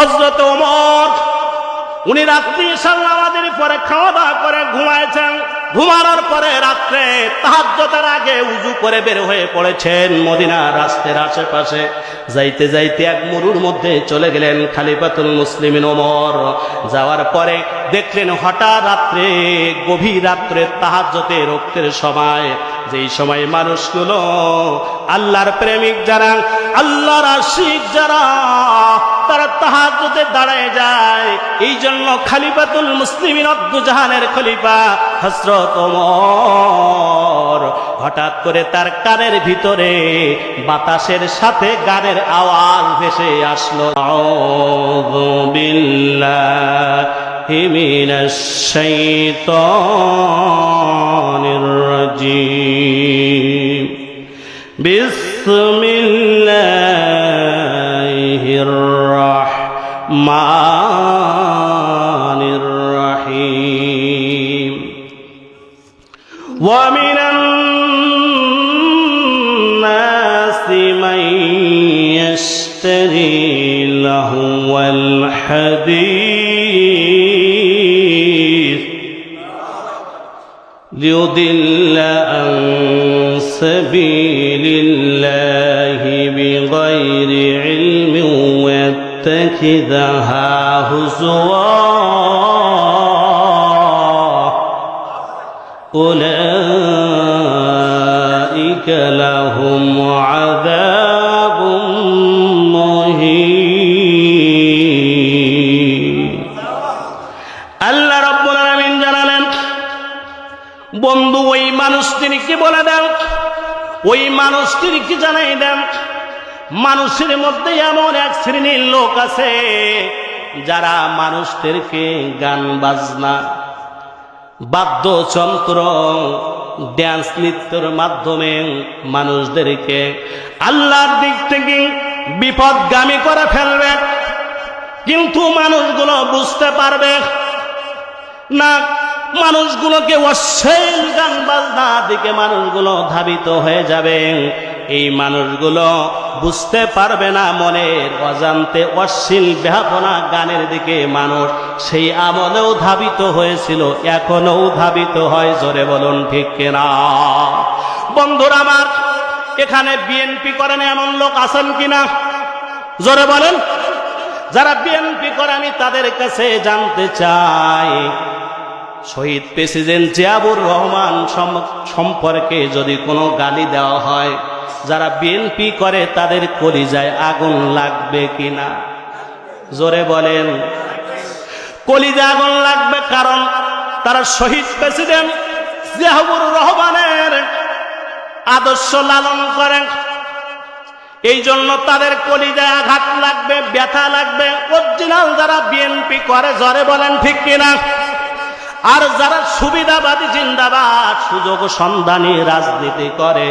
হযরত ওমর উনি রাত্রি ঈশার নামাজের পরে খাওয়া দাওয়া করে ঘুমাইছেন। ঘুমানোর পরে রাত্রে তাহাজ্জুদের আগে উযু করে বের হয়ে পড়েছেন মদিনার রাস্তার আশেপাশে। যাইতে যাইতে এক মরুর মধ্যে চলে গেলেন খলিফাতুল মুসলিমিন ওমর। যাওয়ার পরে দেখলেন হঠাৎ রাত্রে, গভীর রাত্রে তাহাজ্জুদের রক্তের সময়, যেই সময় মানুষগুলো আল্লাহর প্রেমিক যারা, আল্লাহর আশিক যারা, তারা তাহাজ্জুদে দাঁড়ায় যায়। এই জন্য খলিফাতুল মুসলিমিন জাহানের খলিফা হযরত ওমর হঠাৎ করে তার কানের ভিতরে বাতাসের সাথে গানের আওয়াজ ভেসে আসলো, আউযু বিল্লাহি মিনাশ শাইতানির রাজীম, বিসমিল্লাহির রাহমানির রাহিম। ওয়া মিনান নাসি মান ইয়াশতারি লাহওয়াল হাদীস লিয়ুদিল্লা আন সাবিলিল্লাহি বিগাইরি ইলমিন ওয়া ইয়াত্তাখিযাহা হুজুওয়া উলাইকা লাহুম আযাবুম মুহিন। আল্লাহ রাব্বুল আলামিন জানালেন, বন্ধু ওই মানুষটিকে বলে দেন, ওই মানুষটিকে জানাই দেন, মানুষের মধ্যে এমন এক শ্রেণীর লোক আছে যারা মানুষদেরকে গান বাজনা, বাদ্যযন্ত্র, ড্যান্স নৃত্যের মাধ্যমে মানুষদেরকে আল্লাহর দিক থেকে বিপদগামী করে ফেলবে। কিন্তু মানুষগুলো বুঝতে পারবে না, মানুষগুলোকে অশ্লীল গান বাজনার দিকে মানুষগুলো ধাবিত হয়ে যাবে। এই মানুষগুলো বুঝতে পারবে না মনের অজান্তে অশ্লীল বেহাপনা গানের দিকে মানুষ সেই আমলেও ধাবিত হয়েছিল, এখনো ধাবিত হয়। জোরে বলুন ঠিক কিনা? বন্ধুরা আমার, এখানে বিএনপি করেন এমন লোক আছেন কিনা? জোরে বলেন। যারা বিএনপি করে আমি তাদের কাছে জানতে চাই, শহীদ প্রেসিডেন্ট জিয়াউর রহমান সম্পর্কে যদি কোনো গালি দেওয়া হয়, যারা বিএনপি করে তাদের কলিজায় আগুন লাগবে কিনা? জোরে বলেন। কলিজায় আগুন লাগবে, কারণ তারা শহীদ প্রেসিডেন্ট জিয়াউর রহমানের আদর্শ লালন করেন। এই জন্য তাদের কলিজায় আঘাত লাগবে, ব্যথা লাগবে। অরিজিনাল যারা বিএনপি করে, জোরে বলেন ঠিক কিনা? আর যারা সুবিধাবাদী জিন্দাবাদ, সুযোগ সন্ধানী রাজনীতি করে,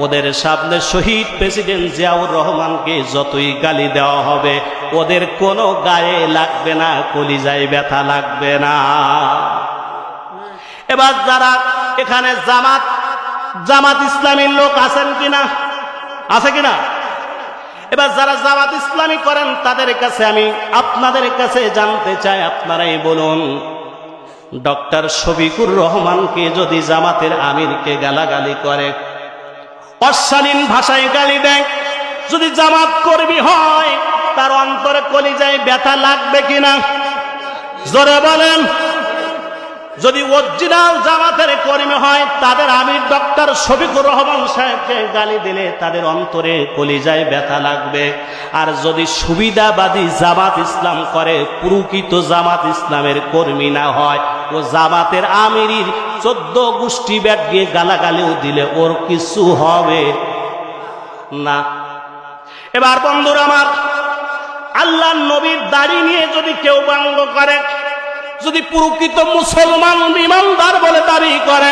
ওদের সামনে শহীদ প্রেসিডেন্ট জিয়াউর রহমানকে যতই গালি দেওয়া হবে ওদের কোনো গায়ে লাগবে না, কলিজায় ব্যথা লাগবে না। এবার যারা এখানে জামাত ইসলামীর লোক আছেন কিনা? আছে কিনা? এবার যারা জামাত ইসলামী করেন তাদের কাছে আমি আপনাদের কাছে জানতে চাই, আপনারাই বলুন, ডক্টর শফিকুর রহমানকে যদি জামাতের আমিরকে গালাগালি করে, অশালীন ভাষায় গালি দেয়, যদি জামাত কর্মী হয় তার অন্তরে কলিজায় ব্যথা লাগবে কিনা? জোরে বলেন। যদি অরিজিনাল জামাতের কর্মী হয়, তাদের আমির ডক্টর শফিকুর রহমান সাহেবকে গালি দিলে তাদের অন্তরে কলিজায় ব্যথা লাগবে। আর যদি সুবিধাবাদী জামাত ইসলাম করে, প্রকৃত জামাত ইসলামের কর্মী না হয়, ও জামাতের আমিরের 14 গোষ্ঠী ব্যাট দিয়ে গালাগালিও দিলে ওর কিছু হবে না। এবার বন্ধুরা আমার, আল্লাহর নবীর দাড়ি নিয়ে যদি কেউ ব্যঙ্গ করে, যদি প্রকৃত মুসলমান ইমানদার বলে দাবি করে,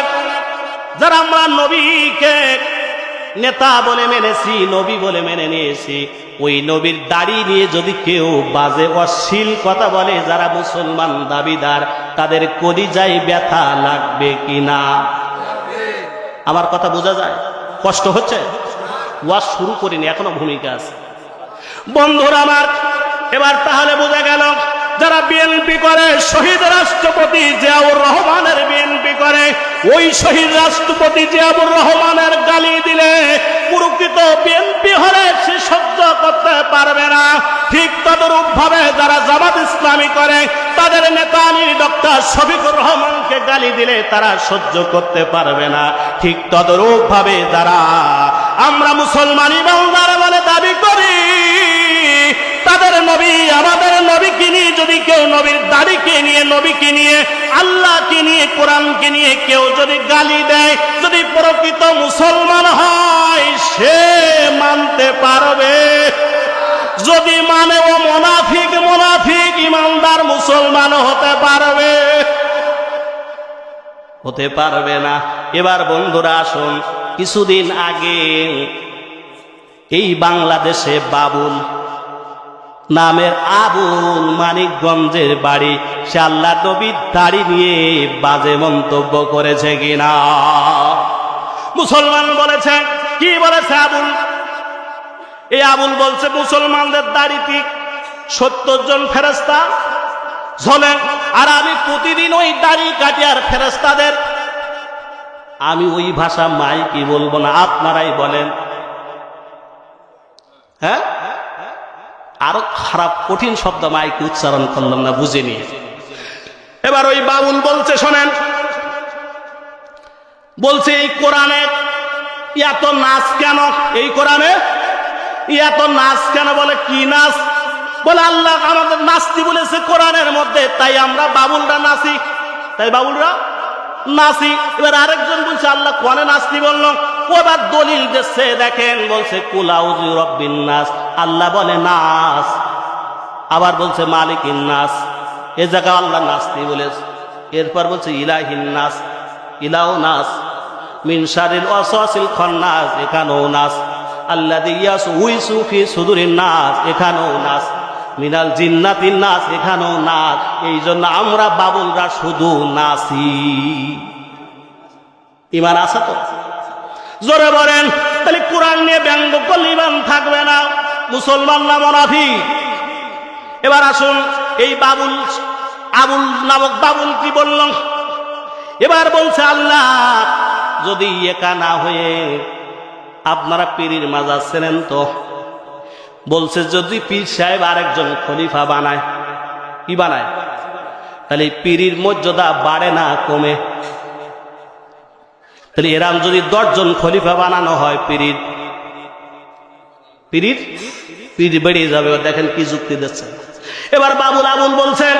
যারা আমরা নবীকে নেতা বলে মেনেছি, নবী বলে মেনে নিয়েছি, ওই নবীর দাড়ি নিয়ে যদি কেউ বাজে অশ্লীল কথা বলে, যারা মুসলমান দাবিদার, তাদের কলিজায় ব্যথা লাগবে কিনা? আমার কথা বোঝা যায়? কষ্ট হচ্ছে? ওয়াজ শুরু করিনি, এখনো ভূমিকা আছে। বন্ধুরা আমার, এবার তাহলে বোঝা গেল যারা বিএনপি করে, শহীদ রাষ্ট্রপতি জিয়াউর রহমানের বিএনপি করে, ওই শহীদ রাষ্ট্রপতি জিয়াউর রহমানের গালি দিলে প্রকৃত বিএনপি হলে সে সহ্য করতে পারবে না। ঠিক তদরূপ ভাবে যারা জামাত ইসলামী করে, তাদের নেতা আমির ডক্টর শফিকুর রহমানকে গালি দিলে তারা সহ্য করতে পারবে না। ঠিক তদরূপ ভাবে যারা আমরা মুসলমান ইমানদার বলে দাবি করি, তাদের নবী, আমাদের নবীকে নিয়ে যদি কেউ, নবীর দাড়িকে নিয়ে, নবীকে নিয়ে, আল্লাহকে নিয়ে, কোরআনকে নিয়ে কেউ যদি গালি দেয়, যদি প্রকৃত মুসলমান হয় সে মানতে পারবে। যদি মানে ও মুনাফিক, মুনাফিক ইমানদার মুসলমান হতে পারবে? হতে পারবে না। এবার বন্ধুরা আসুন, কিছুদিন আগে এই বাংলাদেশে বাবুল নামের আবুল মানিকগঞ্জের বাড়ি, সে আল্লাহ নবীর দাড়ি নিয়ে বাজে মন্তব্য করেছে কিনা? মুসলমান বলেছে, কি বলেছে আবুল? এই আবুল বলছে মুসলমানদের দাড়িতে 70 জন ফেরেশতা ঝোলে, আর আমি প্রতিদিন ওই দাড়ি কাটি, আর ফেরেশতাদের আমি ওই ভাষা মাইকি বলবো না, আপনারাই বলেন। হ্যাঁ, আরো খারাপ কঠিন শব্দ মাইকে উচ্চারণ করলাম না, বুঝে নিয়ে। এবার ওই বাবুল বলছে, শোনেন, বলছে এই কোরআনে এত নাচ কেন? এই কোরআনে এত নাচ কেন? বলে কি নাচ? বলে আল্লাহ আমাদের নাচতে বলেছে কোরআনের মধ্যে, তাই আমরা বাবুলরা নাচি, তাই বাবুলরা নাচি। এবার আরেকজন বলছে আল্লাহ কোরআনে নাচতে বললো, ওবার দলিল দিচ্ছে, দেখেন, বলছে কুল আউযু বিরাব্বিন নাস, আল্লাহ বলে নাচ। আবার বলছে মালিকিন নাস, এ জায়গায় আল্লাহ নাচতে বলেছে। এরপর বলছে ইলাহিন নাস, ইলাও নাস, মিন শারিল ওয়াসওয়াসিল খান্নাস, এখানেও নাস, আল্লাযী ইয়াসউইসু ফি সুদুরিন নাস, এখানেও নাস, মিনাল জিন্নাতিন নাস, এখানেও নাচ। এই জন্য আমরা বাবুলরা শুধু নাচি। ইমান আছে তো? জোরে বলেন। তাহলে কোরআন নিয়ে ব্যঙ্গ করলে ইমান থাকবে না, মুসলমান না মুনাফিক? এবার আসুন, এই বাবুল, আবুল নামক বাবুল কি বলল? এবার বলছে আল্লাহ যদি একা না হয়ে আপনারা পীরের মাজার চেনেন তো, বলছে যদি পীর সাহেব আরেকজন খলিফা বানায়, কি বানায়, তাহলে পীরের মর্যাদা বাড়ে না কমে? তাহলে এরাম যদি 10 জন খলিফা বানানো হয়, পীর বেড়ে যাবে। দেখেন কি যুক্তি দিচ্ছে। এবার বাবুল আবুল বলছেন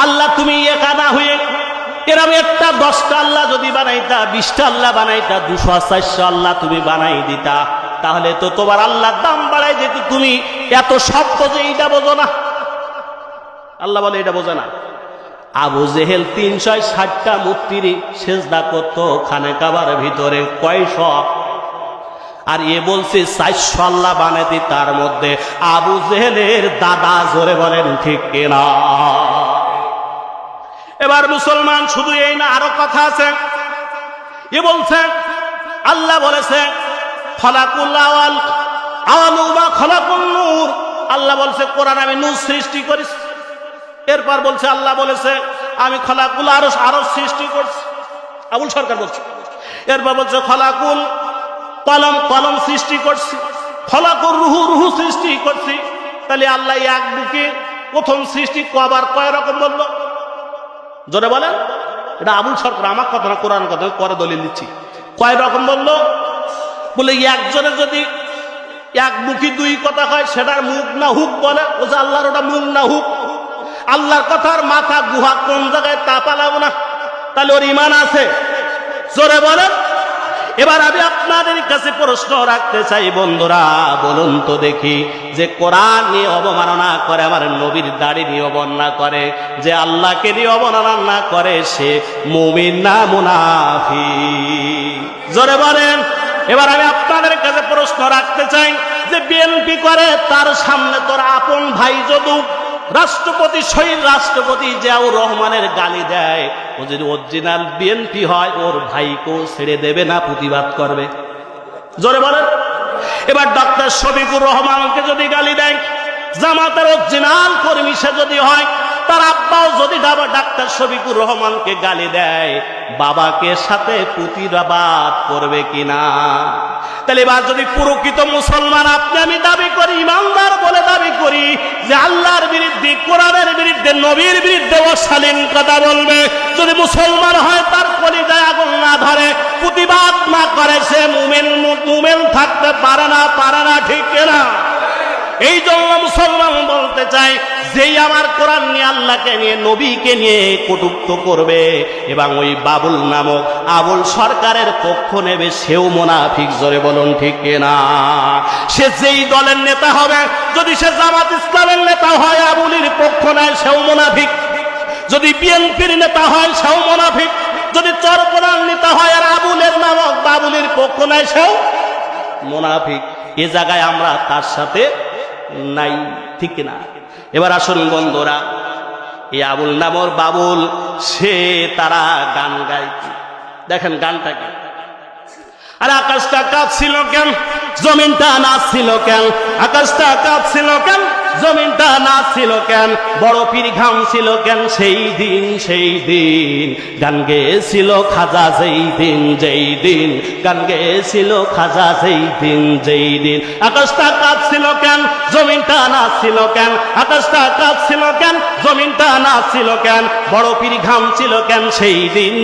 আল্লাহ তুমি একা না হয়ে এরম একটা 10টা আল্লাহ যদি বানাইতা, 20টা আল্লাহ বানাইতা, 200-400 আল্লাহ তুমি বানাই দিতা, তাহলে তো তোমার আল্লাহর দাম বাড়াই যেত। তুমি এত শব্দ যে এইটা বোঝো না? আল্লাহ বলে এটা বোঝে না। আবু জেহেল 360টা মূর্তির সেজদা করত খানে কাবার ভিতরে, কয়শো? আর এ বলছে 400 আল্লাহ বানাইতে, তার মধ্যে আবু জেহেলের দাদা। জোরে বলেন ঠিক কিনা? এবার মুসলমান শুধু এই না, আরো কথা আছে। এ বলছে আল্লাহ বলেছে খলাকুল আওয়াল আওয়ালু মা খলাকুন নূর, আল্লাহ বলছে কোরআন আমি নূর সৃষ্টি করেছি। এরপর বলছে আল্লাহ বলেছে আমি খলাকুল আরশ সৃষ্টি করছি, আবুল সরকার বলছে। এরপর বলছে খলাকুল কলম সৃষ্টি করছি, খলাকুল রুহু সৃষ্টি করছি। তাহলে আল্লাহ এক বুকে প্রথম সৃষ্টি কবার কয় রকম বললো? জোরে বলেন। এটা আবুল সরকার, আমার কথা না, কোরআন কথা, পরে দলিল দিচ্ছি। কয় রকম বললো? বলে একজনের যদি এক মুখী 2 কথা হয়, সেটার মুখ না হুক বলে। ও যে আল্লাহর ওটা মুখ না হুক, আল্লাহর কথার মাথা গুহা কোন জায়গায় তা পালাবো না, তাহলে ওর ইমান আছে? জোরে বলেন। এবার আমি আপনাদের কাছে প্রশ্ন রাখতে চাই, বন্ধুরা বলুন তো দেখি, যে কোরআন নিয়ে অবমাননা করে, আমার নবীর দাড়ি নিয়ে অবমাননা করে, যে আল্লাহকে নিয়ে অবমাননা করে, সে মুমিন না মুনাফিক? জোরে বলেন। এবার আমি আপনাদের কাছে প্রশ্ন রাখতে চাই, যে বিএনপি করে, তার সামনে তোর আপন ভাই যদি রাষ্ট্রপতি, শহীদ রাষ্ট্রপতি জিয়াউর রহমানের গালি দেয়, ও যদি অরিজিনাল বিএনপি হয়, ওর ভাইকেও ছেড়ে দেবে না, প্রতিবাদ করবে? জোরে বলেন। এবার ডক্টর শফিকুর রহমানকে যদি গালি দেয়, জামাতের অরিজিনাল কর্মী সে যদি হয়, তার আব্বাও যদি ডাক্তার শফিকুর রহমানকে গালি দেয়, বাবাকে সাথে প্রতিবাদ করবে কিনা? তাহলে এবার যদি প্রকৃত মুসলমান আপনি আমি দাবি করি, ইমানদার বলে দাবি করি যে আল্লাহর বিরুদ্ধে, কোরআনের বিরুদ্ধে, নবীর বিরুদ্ধে অশালীন কথা বলবে, যদি মুসলমান হয় তার কলিজায় আগুন না ধরে, প্রতিবাদ না করে, সে মুমিন থাকতে পারে না, ঠিক কিনা? এই জন্য মুসলমান বলতে চাই, যেই আমার কোরআন নিয়ে, আল্লাহকে নিয়ে, নবীকে নিয়ে কটূক্ত করবে এবং ওই বাবুল নামক আবুল সরকারের পক্ষ নেবে, সেও মুনাফিক। জোরে বলুন ঠিক কিনা? সে যেই দলের নেতা হবে, যদি সে জামাত ইসলামের নেতা হয়, আবুলের পক্ষ নেয়, সেও মুনাফিক। যদি বিএনপির নেতা হয়, সেও মুনাফিক। যদি চরপড়ার নেতা হয় আর আবুলের নামক বাবুলের পক্ষ নেয়, সেও মুনাফিক। এ জায়গায় আমরা তার সাথে নাই, ঠিক না? এবার আসুন বন্ধুরা, এই আবুল নামর বাবুল, সে তারা গান গায়। দেখেন গানটাকে, আর আকাশটা কাঁপছিল কেন, জমিনটা নাচছিল কেন? আকাশটা কাঁপছিল কেন, জমিনটা নাচছিল কেন? বড় পীর ঘামছিল কেন? সেই দিন গান গেয়েছিল খাজা, যেই দিন গান গেয়েছিল খাজা, যেই দিন। আকাশটা কাঁপছিল কেন, জমিনটা নাচছিল কেন? আকাশটা কাঁপছিল কেন, জমিনটা নাচছিল কেন? বড় পীর ঘামছিল কেন? সেই দিন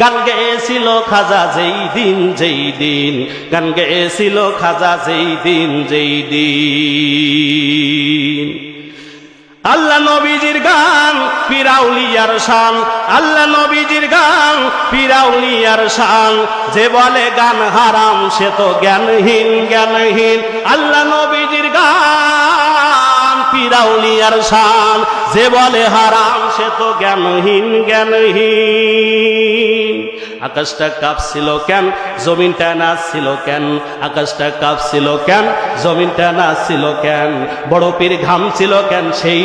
গান গেয়েছিল খাজা, যেই দিন গান গেয়েছিল খাজা, যেই দিন। আল্লাহ নবীজির গান পীরাউলিয়ার শান, আল্লাহ নবীজির গান পীরাউলিয়ার শান। যে বলে গান হারাম সে তো জ্ঞানহীন। আল্লাহ নবীজির গান পীরাউলিয়ার শান, যে বলে হারাম সে তো জ্ঞানহীন। আকাশটা কাঁপছিল কেন, জমিনটা নাচছিল কেন? আকাশটা কাঁপছিল কেন, জমিনটা নাচছিল কেন? বড় পীর ঘামছিল কেন? সেই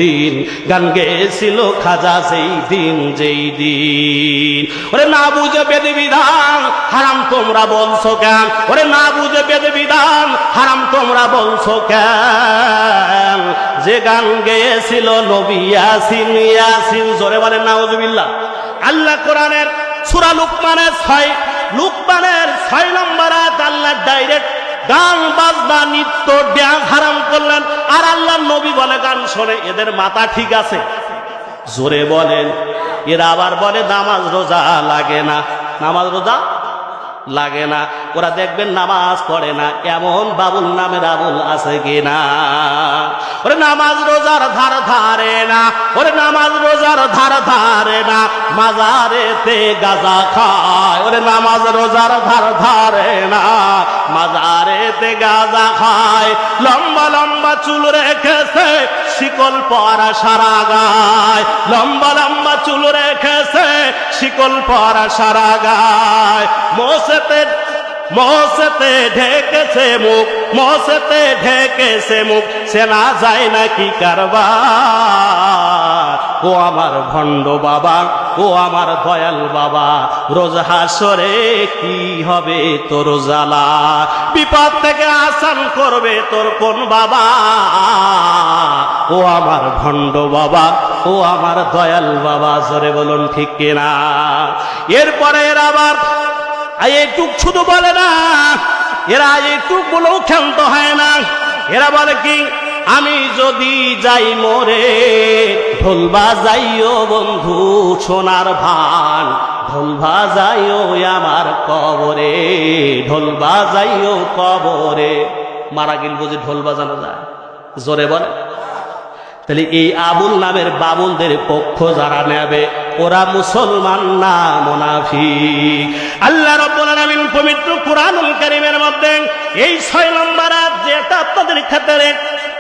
দিন গান গেয়েছিল খাজা, যেই দিন। ওরে না বুঝে বেদে বিধান হারাম তোমরা বলছো কেন? ওরে না বুঝে বেদে বিধান হারাম তোমরা বলছো কেন? যে গান গেয়েছিল নবী ইয়াসিন, জোরে বলেন নাউজুবিল্লাহ। আল্লাহ কোরআনের সূরা লুকমানের 6 নম্বর আয়াত, আল্লাহ ডাইরেক্ট গান বাজনা নৃত্য ড্যান্স হারাম করলেন। আর আল্লাহ নবী বলে গান শোনে, এদের মাথা ঠিক আছে? জোরে বলেন। এরা আবার বলে নামাজ রোজা লাগে না, নামাজ রোজা লাগে না। ওরা দেখবেন নামাজ পড়ে না, এমন বাবুল নামের আবুল আছে কিনা? ওরে নামাজ রোজার ধার ধারে না, ওরে নামাজ রোজার ধার ধারে না, মাজারেতে গাঁজা খায়। ওরে নামাজ রোজার ধার ধারে না, মাজারেতে গাঁজা খায়। লম্বা লম্বা চুল রেখেছে, শিকল পরা সারা গায়। লম্বা লম্বা চুল রেখেছে, শিকল পরা সারা গায়। মোসেতে ঢেকেছে মুখ, মোসেতে ঢেকেছে মুখ, সে না যায় নাকি কারবার। ও আমার ভণ্ড বাবা, ও আমার দয়াল বাবা, রোজ হাসরে কি হবে তোর জ্বালা? বিপদ থেকে আসান করবে তোর কোন বাবা? ও আমার ভণ্ড বাবা, ও আমার দয়াল বাবা, জোরে বলুন ঠিক কিনা? এরপরে এরা আবার এইটুক শুধু বলে না, এরা এইটুক বলেও ক্ষান্ত হয় না। এরা বলে কি, আমি যদি যাই মরে, ঢোল বাজাইও বন্ধু সোনার ভান, ঢোল বাজাইও আমার কবরে, ঢোল বাজাইও কবরে। মারা গেল বুঝি ঢোল বাজানো যায়? জোরে বলে। তাহলে এই আবুল নামের বাবুলদের পক্ষ যারা নেবে, ওরা মুসলমান না মুনাফিক। আল্লাহ রাব্বুল আলামিন পবিত্র কুরআনুল কারীমের মধ্যে এই 6 নম্বর আয়াত, যেটা আপনাদের ক্ষেত্রে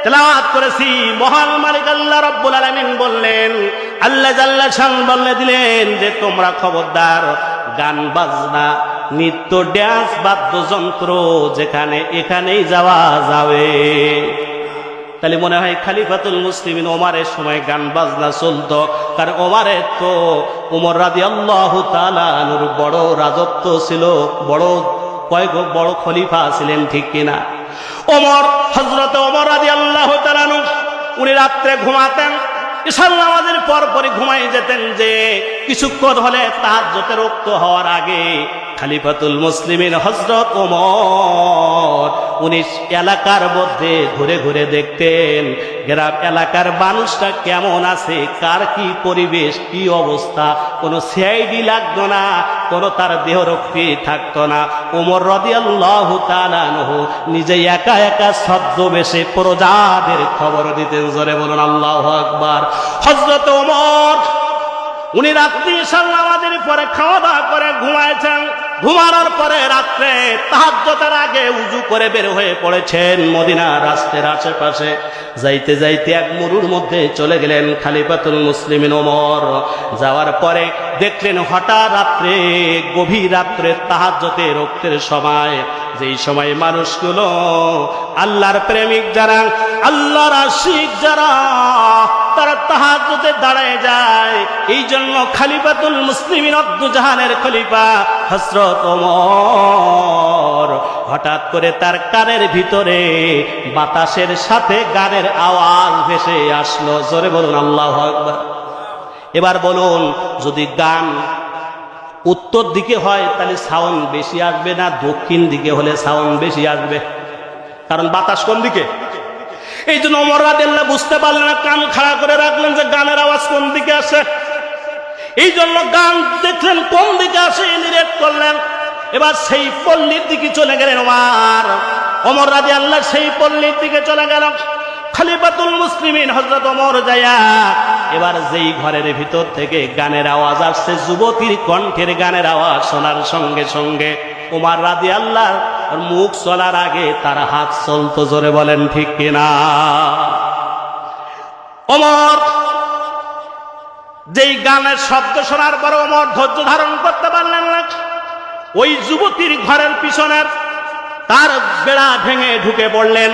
তেলাওয়াত করেছি, মহান মালিক আল্লাহ রাব্বুল আলামিন বললেন, আল্লাহ জাল্লা শান বলে দিলেন যে তোমরা খবরদার গান বাজনা, নৃত্য, ড্যান্স, বাদ্যযন্ত্র যেখানে এখানেই যাওয়া যাবে। তাহলে মনে হয় খলিফাতুল মুসলিমিন ওমরের সময় গান বাজনা চলতো, কারণ ওমরের তো ওমর রাদিয়াল্লাহু তাআলা আনহুর বড় রাজত্ব ছিল, বড় খলিফা ছিলেন, ঠিক কিনা? ওমর, হযরত ওমর রাদিয়াল্লাহু তাআলা আনহু উনি রাত্রে ঘুমাতেন, ঈশার নামাজের পরপরই ঘুমাই যেতেন। যে কিছুক্ষণ হলে তাহাজ্জুদের ওয়াক্ত হওয়ার আগে খলিফাতুল মুসলিমিন হযরত ওমর উনি এলাকার মধ্যে ঘুরে ঘুরে দেখতেন গ্রাম এলাকার মানুষটা কেমন আছে, কার কি পরিবেশ, কি অবস্থা। কোনো সিআইডি লাগতো না, কোনো তার দেহরক্ষী থাকতো না। ওমর রাদিয়াল্লাহু তাআলা আনহু নিজে একা একা ছদ্মবেশে প্রজাদের খবর দিতেন। জোরে বলুন আল্লাহু আকবার। হযরত ওমর উনি রাত্রি ঈশার নামাজের পরে খাওয়া দাওয়া করে ঘুমাইছেন। ঘুমানোর পরে রাত্রে তাহাজ্জুদের আগে উজু করে বের হয়ে পড়েছেন মদিনার রাস্তার আশেপাশে। যাইতে যাইতে এক মরুর মধ্যে চলে গেলেন খলিফাতুল মুসলিমিন ওমর। যাওয়ার পরে দেখলেন হঠাৎ রাত্রে, গভীর রাত্রে তাহাজ্জুদের ওয়াক্তের সময়, যেই সময় মানুষগুলো আল্লাহর প্রেমিক যারা, আল্লাহর আশিক যারা, তারা তাহাজ্জুদে দাঁড়ায় যায়। এই জন্য খলিফাতুল মুসলিমিন জাহানের খলিফা হযরত ওমর হঠাৎ করে তার কানের ভিতরে বাতাসের সাথে গানের আওয়াজ ভেসে আসলো। জোরে বলুন আল্লাহু আকবার। এবার বলুন, যদি গান উত্তর দিকে হয় তাহলে সাউন্ড বেশি আসবে না দক্ষিণ দিকে হলে সাউন্ড বেশি আসবে? কারণ বাতাস কোন দিকে। এই জন্য ওমর রাদিয়াল্লাহু বুঝতে পারলেন না, কান খাড়া করে রাখলেন যে গানের আওয়াজ কোন দিকে আসে। এই জন্য গান দেখলেন কোন দিকে আসে, নিরেট করলেন। এবার সেই পল্লীর দিকে চলে গেলেন ওমর রাদিয়াল্লাহু সেই পল্লীর দিকে চলে গেল। খলিফাতুল মুসলিমিন হযরত ওমর যায়া এবার যেই ঘরের ভিতর থেকে গানের আওয়াজ আসছে, যুবতীর কণ্ঠের গানের আওয়াজ শোনার সঙ্গে সঙ্গে ওমর রাদিয়াল্লাহু মুখ চলার আগে তার হাত চলতো। জোরে বলেন ঠিক কিনা? ওমর যেই গানের শব্দ শোনার পর ওমর ধৈর্য ধারণ করতে পারলেন না। ওই যুবতীর ঘরের পিছনের তার বেড়া ভেঙে ঢুকে পড়লেন।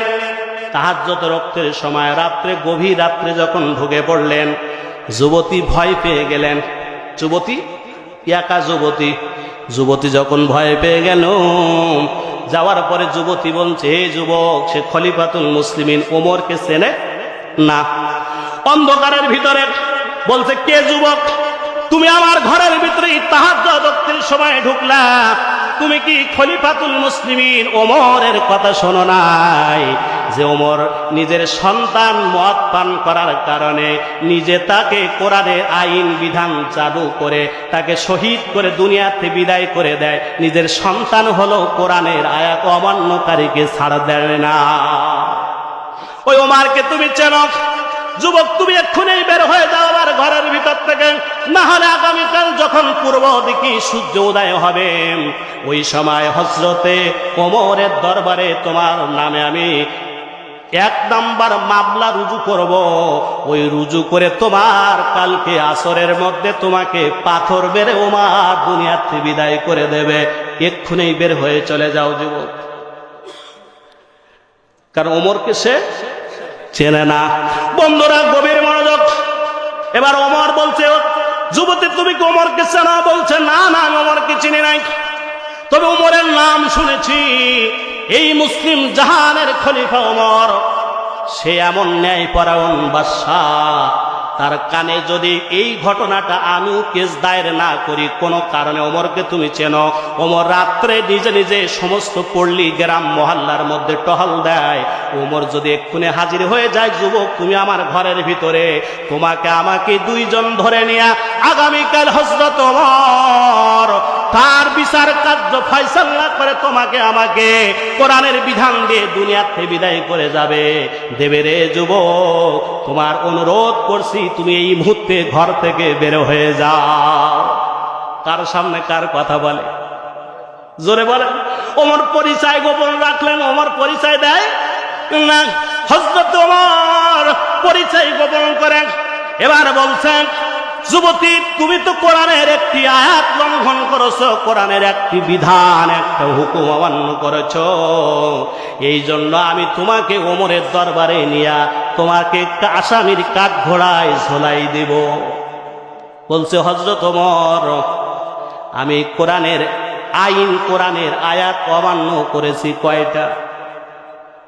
তাহাজ্জুদের ওয়াক্তের সময় রাত্রে, গভীর রাত্রে যখন ঢুকে পড়লেন, যুবতী ভয় পেয়ে গেলেন। যুবতী একা, যুবতী যখন ভয় পেয়ে গেল, যাওয়ার পরে যুবতী বলছে, হে যুবক, সে খলিফাতুল মুসলিমিন ওমরকে চেনে না। অন্ধকারের ভিতরে বলছে, কে যুবক? তুমি আমার ঘরের ভিতরে তাহাজ্জুদের সময় ঢুকলা, তুমি কি খলিফাতুল মুসলিমিন ওমরের কথা শোনো নাই? যে ওমর নিজের সন্তান মদ পান করার কারণে নিজে তাকে কোরআনের আইন বিধান চালু করে তাকে শহীদ করে দুনিয়াতে বিদায় করে দেয়। নিজের সন্তান হলো কোরআনের আয়াত অমান্যকারীকে ছাড় দেয় না। ওই ওমরকে তুমি চেনো? যুবক, তুমি এক্ষুনি বের হয়ে যাও আমার ঘরের ভিতর থেকে, না হলে আগামীকাল যখন পূর্ব দিকে সূর্য উদয় হবে, ওই সময় হযরতে ওমরের দরবারে তোমার নামে আমি 1 নম্বর মামলা রুজু করব। ওই রুজু করে তোমার কালকে আসরের মধ্যে তোমাকে পাথর মেরে ওমর দুনিয়াতে বিদায় করে দেবে। এক্ষুনি বের হয়ে চলে যাও যুবক। কারণ ওমরকে সে চেনে না। বন্ধুরা, গভীর মনোযোগ। এবার ওমর বলছে, যুবতী, তুমি কি ওমরকে চেনো? বলছে, না না, আমি ওমরকে চিনি নাই, তবে ওমরের নাম শুনেছি। এই মুসলিম জাহানের খলিফা ওমর, সে এমন ন্যায়পরায়ণ বাদশাহ, তার কানে যদি এই ঘটনাটা আমি কেস দায়ের না করি কোনো কারণে, ওমরকে তুমি চেনো? ওমর রাত্রে নিজে নিজে সমস্ত পল্লী গ্রাম মহল্লার মধ্যে টহল দেয়। ওমর যদি এক্ষুনি হাজির হয়ে যায়, যুবক, তুমি আমার ঘরের ভিতরে, তোমাকে আমাকে 2 জন ধরে নিয়ে আগামীকাল হযরত ওমর তার বিচার কার্য ফয়সালা করে তোমাকে আমাকে কোরআনের বিধান দিয়ে দুনিয়াতে বিদায় করে যাবে। দেবে রে যুবক, তোমার অনুরোধ করছি, তুমি এই মুহূর্তে ঘর থেকে বের হয়ে যাও। কার সামনে কার কথা বলে? জোরে বলে। ওমর পরিচয় গোপন রাখলেন। ওমর পরিচয় দেয় না, হযরত ওমর পরিচয় গোপন করেন। এবার বলছেন, যুবতী, তুমি তো কোরআনের একটি আয়াত লঙ্ঘন করেছো, কোরআনের একটি বিধান, একটা হুকুম অমান্য করেছো। এই জন্য আমি তোমাকে ওমরের দরবারে নিয়ে তোমাকে আসামির কাঠ ঘোড়ায় ঝোলাই দেব। বলছে হযরত ওমর, আমি কোরআনের আইন, কোরআনের আয়াত অমান্য করেছি কয়টা?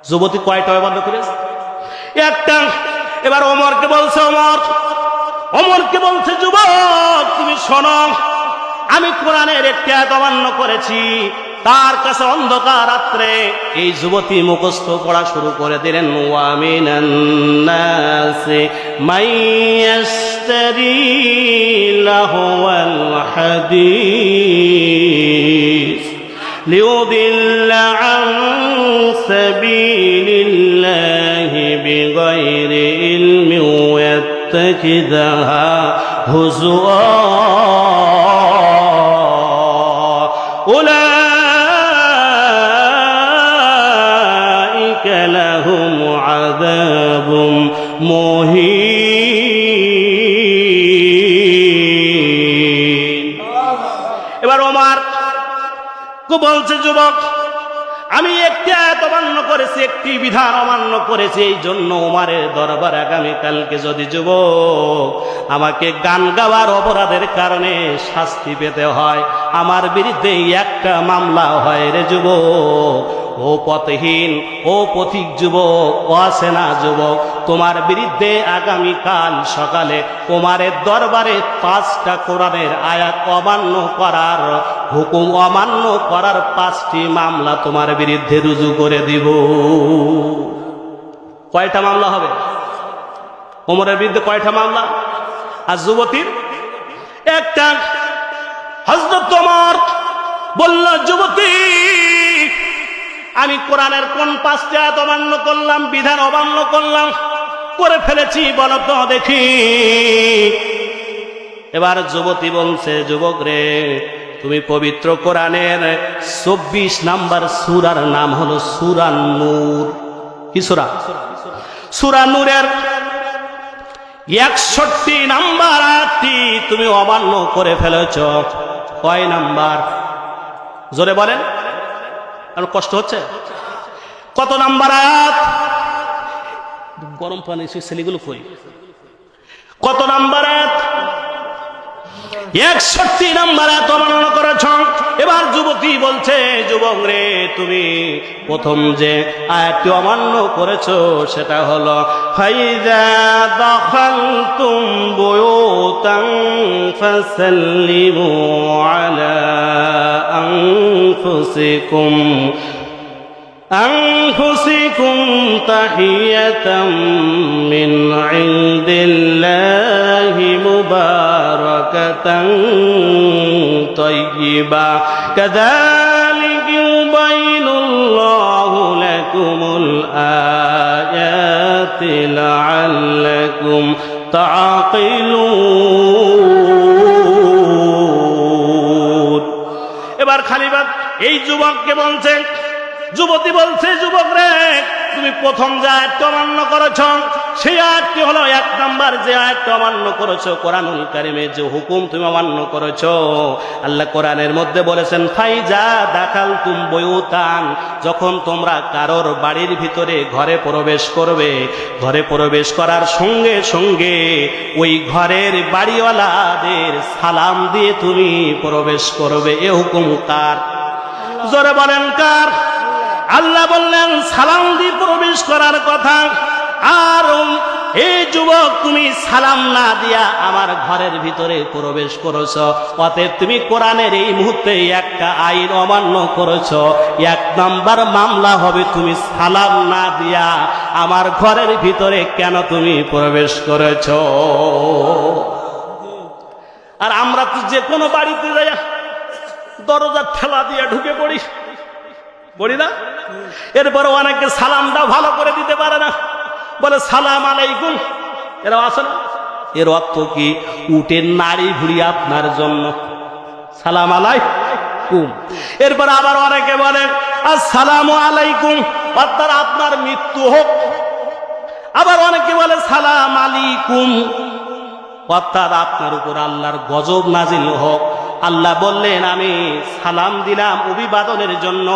যুবতী কয়টা অমান্য করেছে? একটা। এবার ওমরকে বলছে, ওমরকে বলছে, যুবক তুমি শোনো, আমি কোরআনের একটি আয়াত অমান্য করেছি। তার কাছে অন্ধকার রাত্রে এই যুবতী মুখস্থ পড়া শুরু করে দিলেন, ওয়া মিনান নাসি মাইয়াশতারি লাহওয়াল হাদিস লিউদিল্লা আন সাবিলিল্লাহি বিগাইরি ইলমিন ওয়াত্তাখিযাহা হুজুয়া উলাইকা লাহুম আযাবুম মুহিন। এবার ওমর বলছে, যুবক আমি একটি আয়াত অমান্য করেছি, একটি বিধান অমান্য করেছি, এই জন্য ওমরের দরবার আগামীকালকে যদি যুবক আমাকে গান গাওয়ার অপরাধের কারণে শাস্তি পেতে হয়, আমার বিরুদ্ধে একটা মামলা হয় রে যুবক। ও পথহীন, ও পথিক যুবক, ও অচেনা যুবক, তোমার বিরুদ্ধে আগামীকাল সকালে ওমরের দরবারে 5টা কোরআনের আয়াত অমান্য করার হুকুম, অমান্য করার 5টি মামলা তোমার বিরুদ্ধে রুজু করে দিব। কয়টা মামলা হবে ওমরের বিরুদ্ধে? কয়টা মামলা? আর যুবতীর একটা। হযরত ওমর বলল, যুবতী আমি কোরআনের কোন 5টি আয়াত অমান্য করলাম, বিধান অমান্য করলাম, করে ফেলেছি বলো তো দেখি। এবার যুবতী বলছে, যুবক রে, তুমি পবিত্র কোরআনের 24 নাম্বার সূরার নাম হলো সূরা নূর। কি সূরা? সূরা নূরের 61 নাম্বার আয়াতটি তুমি অমান্য করে ফেলেছ। কয় নাম্বার? জোরে বলেন, আর কষ্ট হচ্ছে। কত নাম্বার আয়াত? গরম পানি ছেলেগুলো কই? কত নাম্বার আয়াত? 61 নাম্বার আয়াত অমান্য করেছ। এবার যুবতী বলছে, যুবক রে, তুমি প্রথম যে আয়াতটি অমান্য করেছো সেটা হলো, ফাইযা দাখালতুম বুয়ুতান ফাসাল্লিমু আলা আনফুসিকুম তাহিয়াতাম মিন ইনদিল্লাহি মুবারাকাতান তাইয়্যিবা কাযালিকা ইউবাইনুল্লাহু লাকুমুল আয়াতি লাআল্লাকুম তাআকিলুন। এবার খালিবাদ এই যুবককে বলছে, যুবতী বলছে, যুবক রে, তুমি প্রথম যে আয়াতটি অমান্য করেছ সেই আয়াতটি হলো 1 নাম্বার যে আয়াতটি অমান্য করেছো, কোরআনুল কারীমের যে হুকুম তুমি অমান্য করেছো। আল্লাহ কোরআনের মধ্যে বলেছেন, ফাইজা দাখালতুম বুয়ুতান, যখন তোমরা কারোর বাড়ির ভিতরে ঘরে প্রবেশ করবে, ঘরে প্রবেশ করার সঙ্গে সঙ্গে ওই ঘরের বাড়িওয়ালাদের সালাম দিয়ে তুমি প্রবেশ করবে। এ হুকুম কার? জোরে বলেন কার? আল্লাহ বললেন সালাম দিয়ে প্রবেশ করার কথা। আর এই যুবক, তুমি সালাম না দিয়া আমার ঘরের ভিতরে প্রবেশ করেছ, অতএব তুমি কোরআনের এই মুহূর্তে একটা আইন অমান্য করেছ। 1 নাম্বার মামলা হবে, তুমি সালাম না দিয়া আমার ঘরের ভিতরে কেন তুমি প্রবেশ করেছ। আর আমরা তো যে কোনো বাড়িতে যাই দরজার ঠেলা দিয়ে ঢুকে পড়ি না? এরপরে অনেকে সালামটা ভালো করে দিতে পারে না, বলে সালাম আলাইকুম। এরা আছে না? এর অর্থ কি? উটের নাড়ি ভুড়ি আপনার জন্য, সালাম আলাইকুম। এরপর আবার অনেকে বলে আসসালামু আলাইকুম, অর্থাৎ আপনার মৃত্যু হোক। আবার অনেকে বলে সালাম আলাইকুম, অর্থাৎ আপনার উপর আল্লাহর গজব নাজিল হোক। আল্লাহ বললেন, আমি সালাম দিলাম অভিবাদনের জন্য,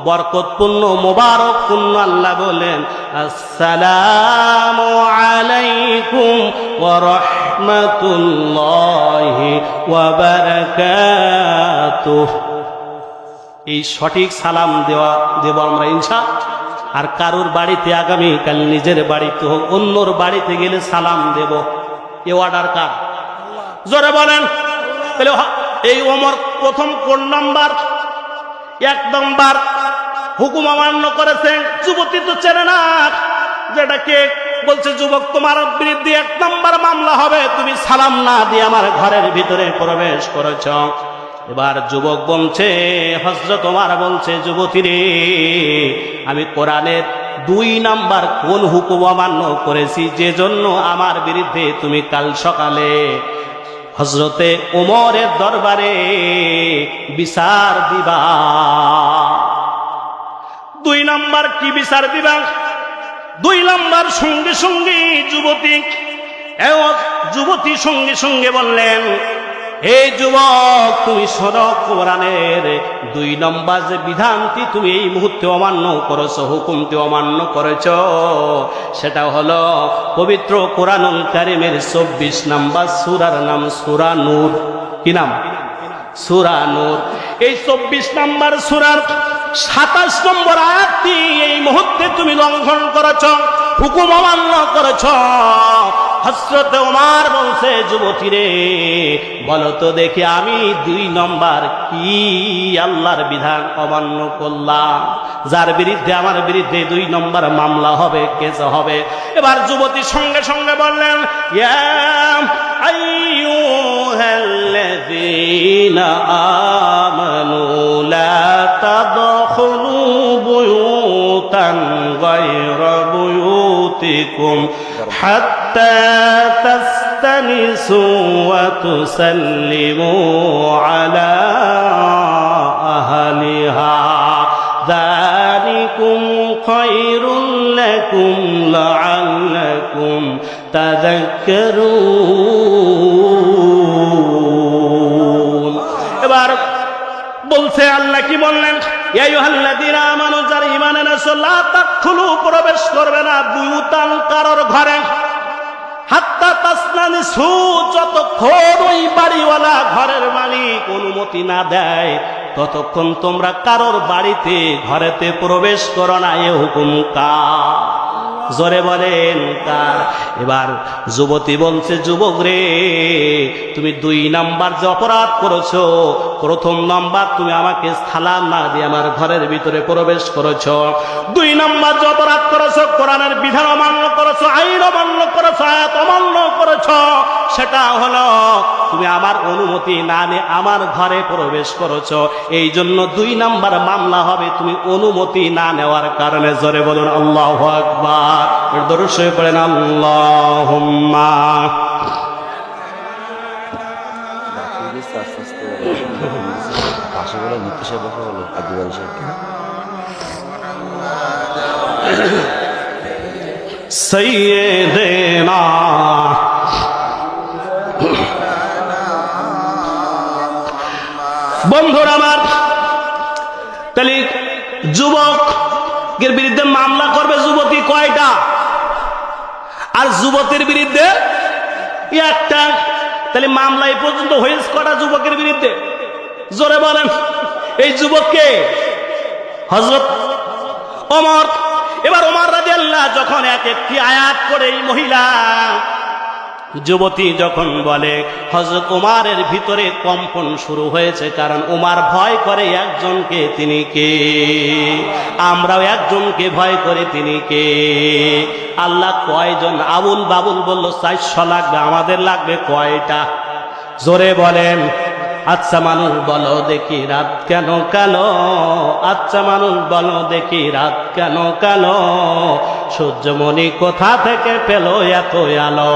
বরকতপূর্ণ মোবারকপূর্ণ। আল্লাহ বলেন, আসসালামু আলাইকুম ওয়া রাহমাতুল্লাহি ওয়া বারাকাতুহু। এই সঠিক সালাম দেব আমরা ইনশাআল্লাহ। আর কারুর বাড়িতে আগামীকাল নিজের বাড়িতে হোক অন্যর বাড়িতে গেলে সালাম দেব, এ অর্ডার কার? জোরে বলেন। তাহলে এই ওমর প্রথম কোন নাম্বার? 1 নম্বর হুকুম অমান্য করেছেন। যুবতী তো চেনে না যেটাকে বলছে, যুবক তোমার বিরুদ্ধে 1 নম্বর মামলা হবে, তুমি সালাম না দিয়ে আমার ঘরের ভিতরে প্রবেশ করেছ। এবার যুবক বলছে, হযরত ওমর বলছে, যুবতী রে, আমি কোরআনের 2 নাম্বার কোন হুকুম অমান্য করেছি যে জন্য আমার বিরুদ্ধে তুমি কাল সকালে হযরতে ওমরের দরবারে বিচার দিবা? 2 নাম্বার কি বিচার দিবা? 2 নাম্বার সঙ্গে সঙ্গে যুবতী সঙ্গে সঙ্গে বললেন, এই যুবক তুমি শোনো, কোরআনের 2 নম্বর যে বিধানটি তুমি এই মুহূর্তে অমান্য করেছো, হুকুমটি অমান্য করেছো, সেটা হলো পবিত্র কোরআনুল কারীমের 24 নম্বর সূরার নাম সূরা নূর। কি নাম? সূরা নূর। এই 24 নম্বর সূরার 27 নম্বর আয়াতটি এই মুহূর্তে তুমি লঙ্ঘন করেছ, হুকুম অমান্য করেছ। হযরত ওমর বলছে, যুবতী রে, বলো তো দেখি আমি 2 নম্বর কি আল্লাহর বিধান অমান্য করলাম, যার বিরুদ্ধে আমার বিরুদ্ধে 2 নম্বর মামলা হবে, কেস হবে? এবার যুবতী সঙ্গে সঙ্গে বললেন, ইয়া আইয়ুহাল্লাযীনা আমানু লা তাদখুলু বুয়ুতান গায়রা বুয়ুতিকুম হাত্তা তাস্তানিসু ওয়া তুসাল্লিমু আলা আহলিহা যালিকুম খায়রুল লাকুম লাআল্লাকুম তাযাক্কারুন। এবার বলছে, আল্লাহ কি বললেন? ইয়া আইয়ুহাল্লাযীনা আমানু, যারা ঈমান এনেছো, লা তাদখুলু, প্রবেশ করবে না, বুয়ুতান, কারোর ঘরে, হাত্তা তাসতানিসু, যতক্ষণ ওই বাড়িওয়ালা ঘরের মালিক অনুমতি না দেয় ততক্ষণ তোমরা কারোর বাড়িতে ঘরেতে প্রবেশ করো না। এ হুকুম কার? জোরে বলেন কার? এবার যুবতী বলছে, যুবক রে, তুমি 2 নাম্বার যে অপরাধ করেছো, 1 নাম্বার তুমি আমাকে সালাম না দিয়ে আমার ঘরের ভিতরে প্রবেশ করেছো। 2 নাম্বার যে অপরাধ করেছো, কোরআনের বিধান অমান্য করেছো, আইন অমান্য করেছো, আয়াত অমান্য করেছো, সেটা হলো তুমি আমার অনুমতি না নিয়ে আমার ঘরে প্রবেশ করেছো। এই জন্য 2 নাম্বার মামলা হবে তুমি অনুমতি না নেওয়ার কারণে। জোরে বলুন আল্লাহু আকবার। দরুদ শরীফ পড়েন, আল্লাহুম্মা। সাইয়্যিদিনা বন্ধুরা আমার, তাহলে যুবকের বিরুদ্ধে মামলা করবে যুবতী কয়টা? আর যুবতীর বিরুদ্ধে 1টা। তাহলে মামলা এই পর্যন্ত হয়েছে কটা যুবকের বিরুদ্ধে? জোরে বলেন। এই যুবককে হযরত ওমর। এবার ওমর রাদিয়াল্লাহু যখন একটি আয়াত পড়ে, এই মহিলা যুবতী যখন বলে, হযরত ওমরের ভিতরে কম্পন শুরু হয়েছে, কারণ ওমর ভয় করে একজনকে, তিনি কে? আমরাও একজনকে ভয় করে, তিনি কে? আল্লাহ কয়জন? আবুল বাবুল বলল 400 লাগবে, আমাদের লাগবে কয়টা? জোরে বলেন। আচ্ছা মানুষ বলো দেখি রাত কেন কালো? আচ্ছা মানুষ বলো দেখি রাত কেন কালো? সূর্যমণি কোথা থেকে পেল এত আলো?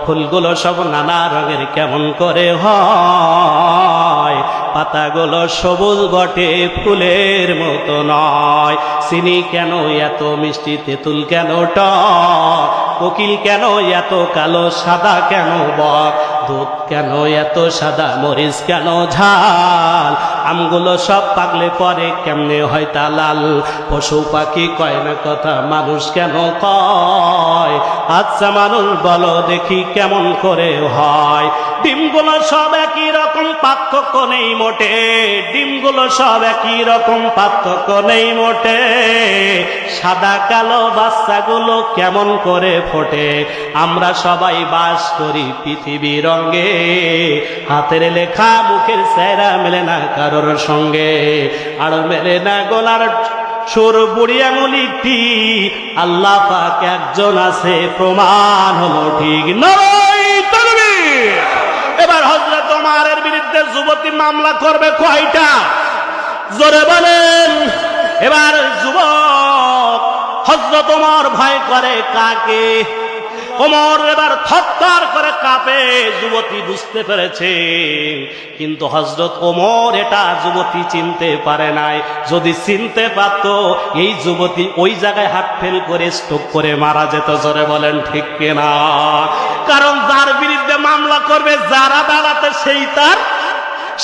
ফুলগুলো সব নানা রঙের কেমন করে হয়? পাতাগুলো সবুজ বটে, ফুলের মতো নয়। চিনি কেন এত মিষ্টি, তেঁতুল কেন টক? কোকিল কেন এত কালো, সাদা কেন বক? দুধ কেন এত সাদা, মরিচ কেন ঝাল? আমগুলো সব পাকলে পরে কেমনে হয় তা লাল, পশু পাখি কয় না কথা, মানুষ কেন কয়? আচ্ছা মানুষ বলো দেখি কেমন করে হয়? ডিমগুলো সব একই রকম, পার্থক্য নেই মোটে, ডিমগুলো সব একই রকম, পার্থক্য নেই মোটে। সাদা কালো বাচ্চাগুলো কেমন করে ফোটে? আমরা সবাই বাস করি পৃথিবীর রঙে, হাতের লেখা মুখের চেহারা মেলে না কারোর সঙ্গে, আর মেলে না গলার সুর, বুড়ি আঙুলিটি, আল্লাহ পাক একজন আছে প্রমাণ হলো ঠিক নয়। এবার হযরত ওমরের বিরুদ্ধে যুবতী মামলা করবে কয়টা? জোরে বলেন। এবার যুবক হযরত ওমর ভয় করে কাকে? ওমর এবার থরথর করে কাঁপে। যুবতী বুঝতে পেরেছে, কিন্তু হযরত ওমর এটা যুবতী চিনতে পারে নাই। যদি চিনতে পারত এই যুবতী ওই জায়গায় হাত ফেল করে স্ট্রোক করে মারা যেত। জোরে বলেন ঠিক কিনা? কারণ যার বিরুদ্ধে মামলা করবে, যারা দাঁড়াতে সেই তার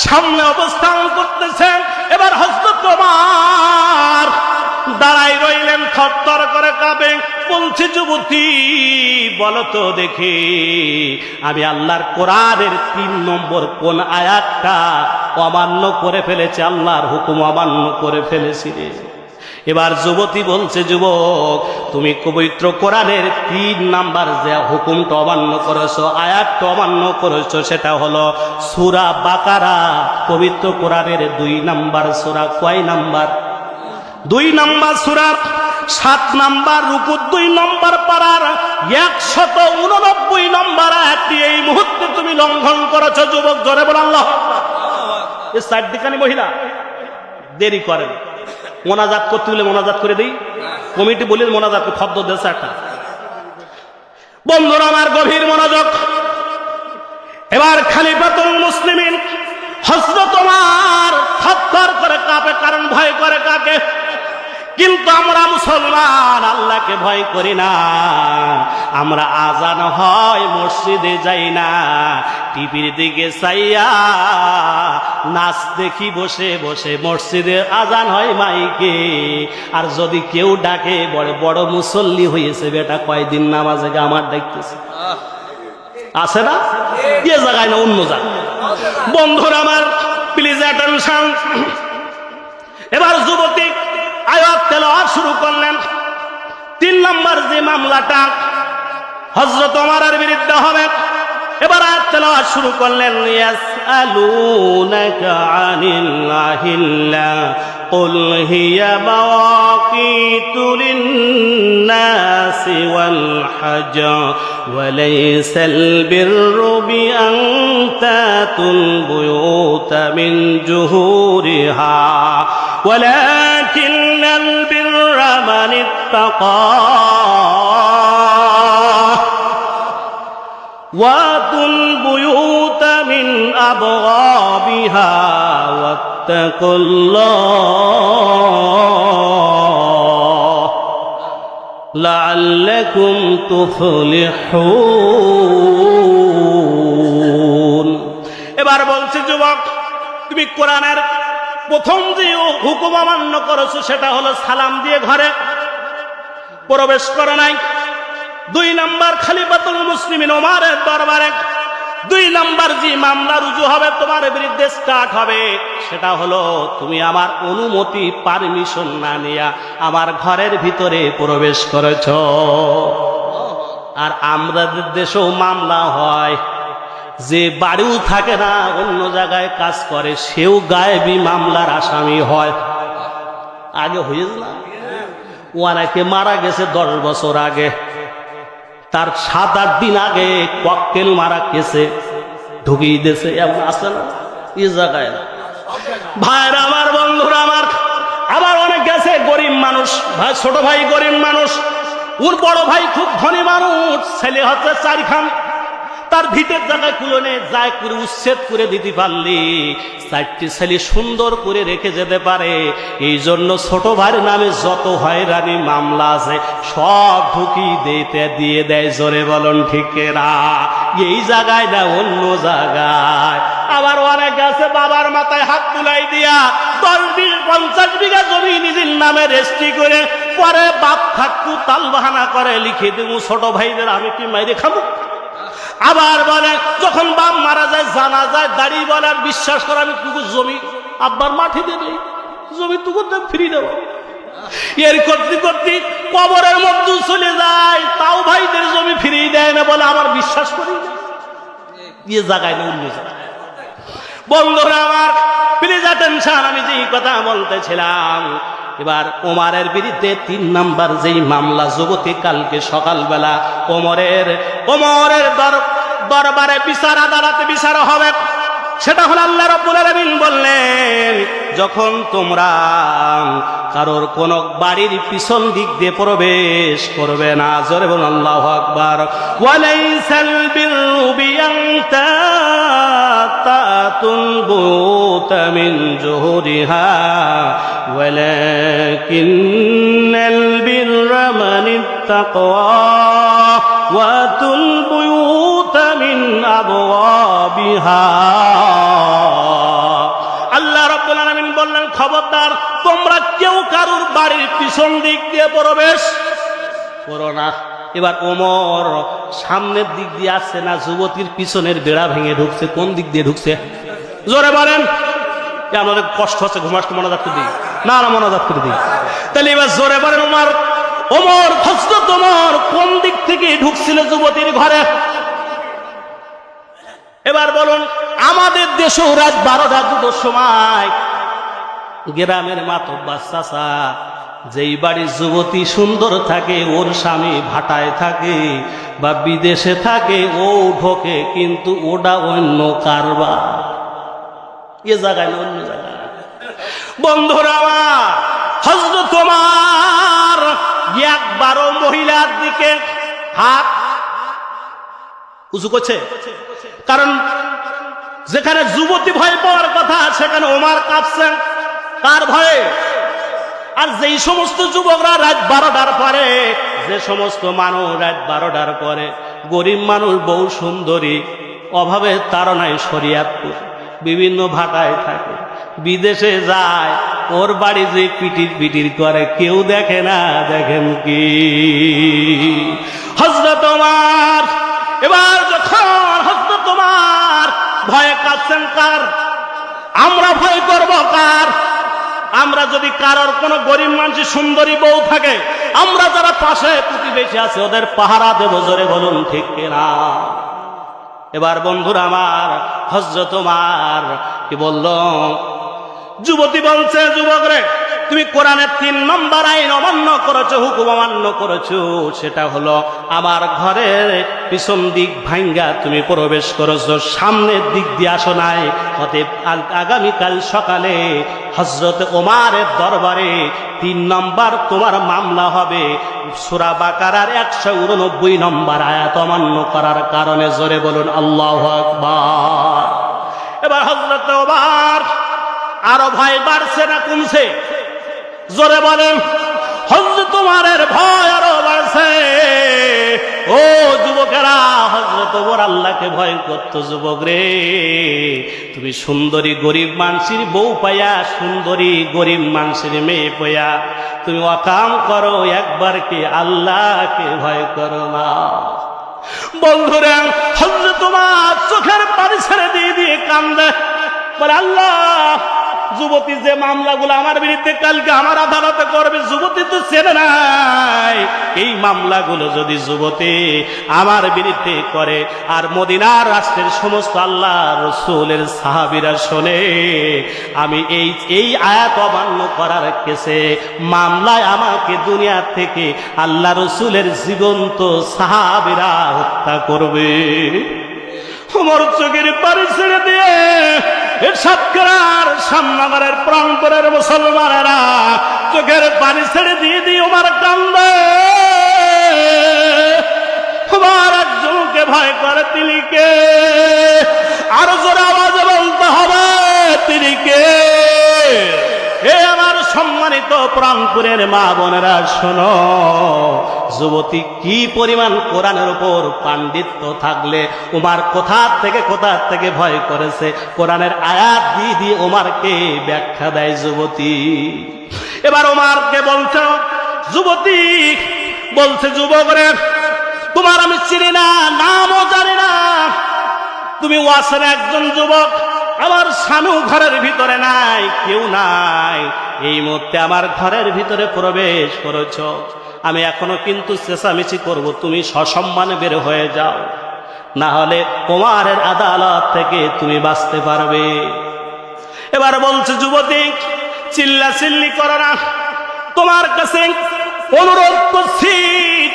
সামনে অবস্থান করতেছেন। এবার হযরত ওমর দাঁড়াই রইলেন, থরথর করে কাঁপে। বলছে যুবতী বলো তো দেখি, আমি আল্লাহর কোরআনের 3 নম্বর কোন আয়াতটা অমান্য করে ফেলেছি, আল্লাহর হুকুম অমান্য করে ফেলেছি রে? এবার যুবতী বলছে, যুবক তুমি পবিত্র কোরআনের 3 নাম্বার যে হুকুমটা অমান্য করেছো, আয়াতটা অমান্য করেছো, সেটা হলো সূরা বাকারা, পবিত্র কোরআনের 2 নাম্বার সূরা। কয় নাম্বার? 2 নাম্বার সূরা, 7 নাম্বার রুকু, 2 নম্বর পারার 189 নম্বর আয়াতটি এই মুহূর্তে তুমি লঙ্ঘন করেছো যুবক। জোরে বল আল্লাহু আকবার। এই সাইডদিকানি মহিলা দেরি করেন, মোনাজাত করতে হলে মোনাজাত করে দেই, কমিটি বলে মোনাজাত শব্দ দেশে একটা। বন্ধুরা আমার গভীর মনোযোগ। এবার খলিফাতুল মুসলিমিন হযরত ওমর থরথর করে কাঁপে, কারণ ভয় করে কাকে? কিন্তু আমরা মুসলমান আল্লাহকে ভয় করি না। আমরা আজান হয় মসজিদে যাই না, টিভির দিকে চাইয়া নাচ দেখি বসে বসে। মসজিদে আজান হয় মাইকে, আর যদি কেউ ডাকে বড় বড় মুসল্লি হয়েছে বেটা কয়দিন নামাজে গে আমার দেখতেছে, আছে না? এ জায়গায় না অন্য জায়গায়। বন্ধুরা আমার প্লিজ অ্যাটেনশন। এবার যুবতী আয়াত তেলাওয়াত শুরু করলেন। 3 নম্বর যে মামলাটা হযরত ওমরের বিরুদ্ধে হবে, এবার আয়াত তেলাওয়াত শুরু করলেন। ইয়াসআলুনাকা আনিল আহিল্লা কুল হিয়া মাওয়াকিতু লিন-নাসি ওয়াল হজ ওয়ালাইসাল বিররু বিআন তাতুল বুয়ুতা মিন জুহুরিহা ولكن البر من اتقى واتوا البيوت من أبوابها واتقوا الله لعلكم تفلحون। এবার বলছে যুবক, তুমি কোরআনের প্রথম যে হুকুম অমান্য করেছো সেটা হলো সালাম দিয়ে ঘরে প্রবেশ করা নাই। 2 নম্বর খলিফাতুল মুসলিমিন ওমরের দরবারে 2 নম্বর যে মামলা রুজু হবে তোমার বিরুদ্ধে স্টার্ট হবে, সেটা হলো তুমি আমার অনুমতি পারমিশন না নিয়ে আমার ঘরের ভিতরে প্রবেশ করেছো। আর আমাদের দেশেও মামলা হয়, যে বাড়িও থাকে না অন্য জায়গায় কাজ করে, সেও গায়েবী মামলার আসামি হয়। আগে হয়েছে না, ও অনেকে মারা গেছে 10 বছর আগে, তার 7-8 দিন আগে ককটেল মারা গেছে, ঢুকিয়ে দিয়েছে, এমন আছে না এই জায়গায়? ভাইরা আমার, বন্ধুরা আমার, আবার অনেক গেছে গরিব মানুষ, ভাই ছোট ভাই গরিব মানুষ, ওর বড় ভাই খুব ধনী মানুষ, ছেলে হচ্ছে 4 খান, তার ভিটের জায়গায় কুলনে যায় করে উচ্ছেদ করে দিতে পারলি 4টি ছেলে সুন্দর করে রেখে যেতে পারে। এই জন্য ছোট ভাইয়ের নামে যত হয়রানি মামলা আছে সব ঢুকিয়ে দিয়ে দেয়। জোরে বলুন ঠিক না? এই জায়গায় না অন্য জায়গায়। আবার অনেক আছে বাবার মাথায় হাত তুলাই দিয়া 10-20-50 বিঘা জমি নিজের নামে রেজিস্ট্রি করে পরে বাপ থাকতু তাল বাহানা করে লিখে দেবো ছোট ভাইদের আমি কি মাইরে খাবো। আবার বলে যখন বাপ মারা যায় জানা যায় দাড়ি বলে আর বিশ্বাস করে আমি টুকু জমি আব্বার মাঠে দেবে জমি টুকু ফ্রি দেবো। এর করতে করতে কবরের মধ্যে চলে যায় তাও ভাইদের জমি ফিরিয়ে দেয় না বলে আমার বিশ্বাস করি ইয়ে জায়গায় না অন্য জায়গায়। বন্ধুরা আমার প্লিজ অ্যাটেনশন, আমি যেই কথা বলতেছিলাম এবার ওমরের বিরুদ্ধে 3 নাম্বার যেই মামলা যুবতী কালকে সকালবেলা ওমরের দরবারে বিচার আদালতে বিচার হবে, সেটা হলো আল্লাহ রাব্বুল আলামিন বললেন যখন তোমরা কারোর কোন বাড়ির পিছন দিক দিয়ে প্রবেশ করবে না, জোরে বলুন আল্লাহু আকবার। ওয়ালাইসাল বিররু বিআনতাতুল বুয়ুতা মিন জুহুরিহা ওয়ালাকিন্নাল বিররা মানিত্তাকা ওয়াতুল বুয়ুতা মিন আবওয়াবিহা। আল্লাহ রাব্বুল আলামিন বললেন খবরদার তোমরা কেউ কারোর বাড়ির পিছন দিক দিয়ে প্রবেশ করো না। এবার ওমর সামনের দিক দিয়ে আসছে না যুবতীর পিছনের বেড়া ভেঙে ঢুকছে, কোন দিক দিয়ে ঢুকছে জোরে বলেন। আমাদের কষ্ট হচ্ছে ঘুমাসতে মনোজাত করে দিই না মনোজাত করে দিই তাহলে এবার জোরে বলেন ওমর হযরত ওমর কোন দিক থেকে ঢুকছিল যুবতীর ঘরে। এবার বলুন আমাদের দেশেও রাত 12টা 2টোর সময় গ্রামের মাতব্বর চাচা যেই বাড়ির যুবতী সুন্দর থাকে ওর স্বামী ভাটায় থাকে বা বিদেশে থাকে ও ঢোকে, কিন্তু ওটা অন্য কারবার, এ জায়গায় না অন্য জায়গায়। বন্ধুরা আমার হযরত ওমর একবারও মহিলার দিকে হাত উঁচু করছে, কারণ যেখানে যুবতী ভয় পাওয়ার কথা সেখানে ওমর কাঁপছেন কার ভয়ে। আর যেই সমস্ত যুবকরা রাত 12টার পরে, যে সমস্ত মানুষ রাত 12টার পরে গরিব মানুষ বউ সুন্দরী অভাবে তাড়নায় শরিয়াতপুর বিভিন্ন ভাটায় থাকে বিদেশে যায়, ওর বাড়ি যে পিটির পিটির করে কেউ দেখে না, দেখেন কি হযরত ওমর। এবার যখন হযরত ওমর ভয়ে কাঁপছেন কার, আমরা ভয় করব কার? আমরা যদি কারোর কোন গরিব মানুষ সুন্দরী বউ থাকে আমরা যারা পাশে প্রতিবেশী আছে ওদের পাহারা দেব, জোরে বলুন ঠিক কিনা। এবার বন্ধুরা আমার হযরত ওমর কি বলল, যুবতী বলছে যুবক রে তুমি কোরআনের 3 নম্বর আইন অমান্য করেছো, হুকুম অমান্য করেছো, সেটা হলো আমার ঘরের পিছন দিক ভাঙ্গা তুমি প্রবেশ করেছো, সামনের দিক দিয়ে আসো নাই। অতএব আগামীকাল সকালে হযরত ওমরের দরবারে 3 নম্বর তোমার মামলা হবে সূরা বাকারার 189 নম্বর আয়াত অমান্য করার কারণে, জোরে বলুন আল্লাহু আকবার। এবার হযরত ওমর আরো ভয় বাড়ছে না কমছে, জোরে বলেন। হযরত ওমরের ভয় আরো বাড়ছে। ও যুবকেরা, হযরত ওমর আল্লাহকে ভয় করত। যুবক রে তুমি সুন্দরী গরিব মানুষের বউ পাইয়া, সুন্দরী গরিব মানুষের মেয়ে পাইয়া তুমি অকাম করো, একবার কি আল্লাহকে ভয় করো না? বন্ধুরা হযরত ওমর চোখের পানি ছেড়ে দিয়ে দিয়ে কান্দে, বলে আল্লাহ যুবতী যে মামলাগুলো আমার বিরুদ্ধে কালকে আমার আদালতে করবে, যুবতী তো চেনে নাই, এই মামলাগুলো যদি যুবতী আমার বিরুদ্ধে করে আর মদিনার রাষ্ট্রের সমস্ত আল্লাহ রাসূলের সাহাবীরা শোনে, আমি এই আয়াত অমান্য করার কেসে মামলায় আমাকে দুনিয়া থেকে আল্লাহ রাসূলের জীবন্ত সাহাবীরা হত্যা করবে। ওমর চোখের পানি ছেড়ে দিয়ে সামনাগারের প্রান্তরের মুসলমানেরা চোখের পানি ছেড়ে দিয়ে দিয়ে ওমর কান্দে। ওমর একজনকে ভয় করে, তিনি কে? আরো জোরে আওয়াজে বলতে হবে তিনি কে? হে আমার সম্মানিত সম্মানিত প্রাণপুরের মা বোনেরা শোনো, যুবতী কি পরিমাণ কোরআনের উপর পাণ্ডিত্য থাকলে ওমর কোথা থেকে ভয় করেছে, কোরআনের আয়াত দিয়ে দিয়ে ওমরকে ব্যাখ্যা দেয় যুবতী। এবার ওমরকে বলছে, যুবতী বলছে, যুবক রে, তোমার আমি চিনি না, নামও জানি না, তুমি ওয়াসের একজন যুবক, আমার স্বামীও ঘরের ভিতরে নাই, কেউ নাই, এই মুহূর্তে আমার ঘরের ভিতরে প্রবেশ করেছ, আমি এখনো কিন্তু চেঁচামেচি করব, তুমি সসম্মানে বের হয়ে যাও, না হলে ওমরের আদালত থেকে তুমি বাঁচতে পারবে। এবার বলছে, যুবতী চিল্লা চিল্লি করো না, তোমার কাছে অনুরোধ করছি,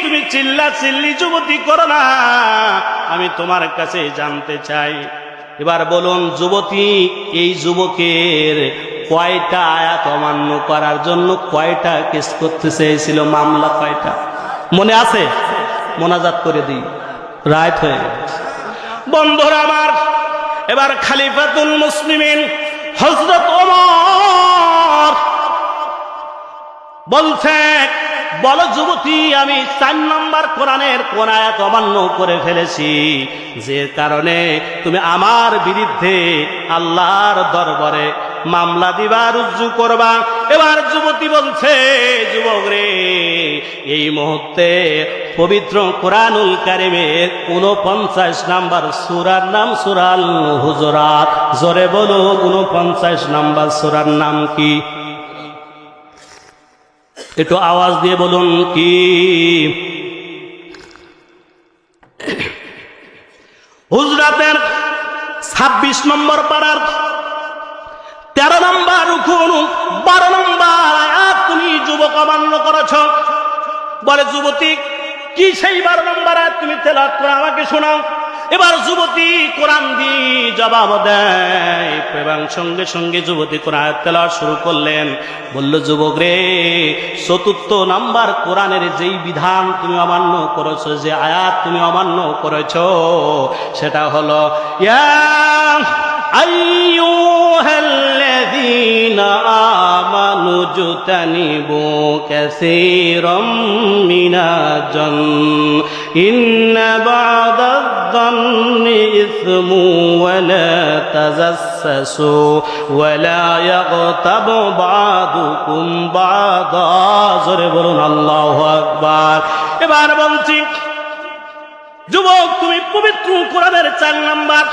তুমি চিল্লা চিল্লি যুবতী করো না, আমি তোমার কাছে জানতে চাই, এবার বলুন যুবতী, এই যুবকের কয়টা আয়াত অমান্য করার জন্য কয়টা কেস করতে চেয়েছিল, মামলা কয়টা মনে আছে? মোনাজাত করে দিই, রাত হয়ে গেছে। বন্ধুরা আমার, এবার খলিফাতুল মুসলিমিন হযরত ওমর বলছে, বলো যুবতী, আমি 4 নম্বর কোরআনের কোন আয়াত অমান্য করে ফেলেছি যে কারণে তুমি আমার বিরুদ্ধে আল্লাহর দরবারে মামলা দিবা, রুজু করবা? এবার যুবতী বলছে, যুবক রে, এই মুহূর্তে পবিত্র কোরআনুল কারীমের 49 নম্বর সূরার নাম সূরাল হুজুরাত। জোরে বলো, 49 নম্বর সূরার নাম কি? একটু আওয়াজ দিয়ে বলুন কি? হুজরাতের 26 নম্বর পারার 13 নম্বর রুকু, 12 নম্বর আয়াত তুমি যুবক অমান্য করেছ। বলে, যুবতী কি সেই 12 নম্বর আয়াত তুমি তেলাওয়াত করে আমাকে শোনাও। এবার যুবতী কোরআন দিয়ে জবাব দেয়, এবং সঙ্গে সঙ্গে যুবতী কোরআন তেলাওয়াত শুরু করলেন। বলল, যুবক রে, 4 নম্বর কোরআনের যেই বিধান তুমি অমান্য করেছো, যে আয়াত তুমি অমান্য করেছো, সেটা হলো ইয়া আইয়ুহাল্লাযীনা আমানু জুতানিবু কাসীরাম মিনাজ জান্নি ইন্না বা'দায-যান্নি ইসমু ওয়া লা তাজাসসু ওয়া লা ইয়াগতাব বা'দুকুম বা'দা। জোরে বলুন আল্লাহু আকবার। এবার বলছি, যুবক, তুমি পবিত্র কোরআনের 4 নম্বর,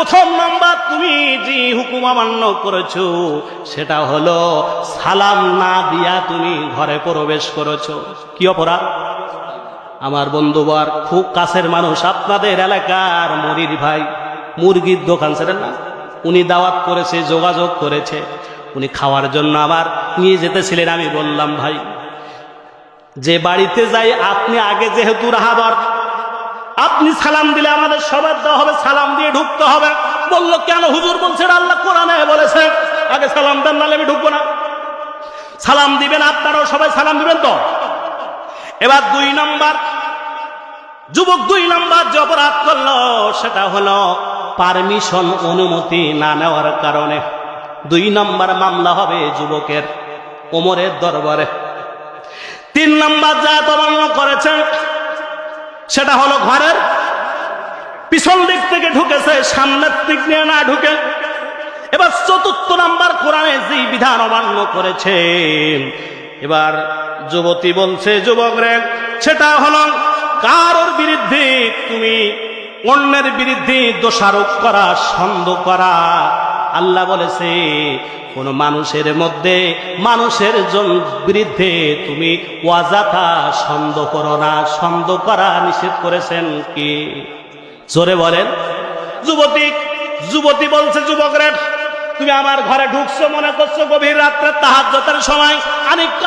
1 নম্বর তুমি যে হুকুম অমান্য করেছো, সেটা হলো সালাম না দিয়া তুমি ঘরে প্রবেশ করেছো। কি অপরাধ? আমার বন্ধুবার খুব কাছের মানুষ, আপনাদের এলাকার মনির ভাই, মুরগির দোকান ছিলেন না, উনি দাওয়াত করেছে, যোগাযোগ করেছে, উনি খাওয়ার জন্য আবার নিয়ে যেতেছিলেন। আমি বললাম, ভাই, যে বাড়িতে যাই আপনি আগে যেহেতু রাহাবার, আপনি সালাম দিলে আমাদের সবার দেওয়া হবে, সালাম দিয়ে ঢুকতে হবে। বলল, কেন হুজুর? বলছে, আল্লাহ কোরআনে বলেছে আগে সালাম দেন, নাহলে আমি ঢুকবো না। সালাম দিবেন, আপনারাও সবাই সালাম দিবেন তো। এবার 2 নম্বর, যুবক 2 নম্বর যে অপরাধ করলো, সেটা হলো পারমিশন, অনুমতি না নেওয়ার কারণে 2 নম্বর মামলা হবে যুবকের ওমরের দরবারে। 3 নম্বর যা অমান্য করেছেন, সেটা হলো ঘরের পিছন দিক থেকে ঢুকেছে, সামনের দিক নিয়ে না ঢুকে। এবার 4 নম্বর কোরআনে যে বিধান অমান্য করেছে, এবার যুবতী বলছে, যুবক রে, সেটা হলো কারোর বিরুদ্ধে তুমি অন্যের বিরুদ্ধে দোষারোপ করা, সন্দেহ করা। আল্লাহ বলেছে, কোন মানুষের মধ্যে মানুষের বিরুদ্ধে তুমি ওয়াজাতা সন্দেহ করো না। সন্দেহ করা নিষেধ করেছেন কি? জোরে বলেন। যুবতী বলছে, যুবক রে, তুমি আমার ঘরে ঢুকছো, মনে করছো গভীর রাত্রে তাহাজ্জুদের সময়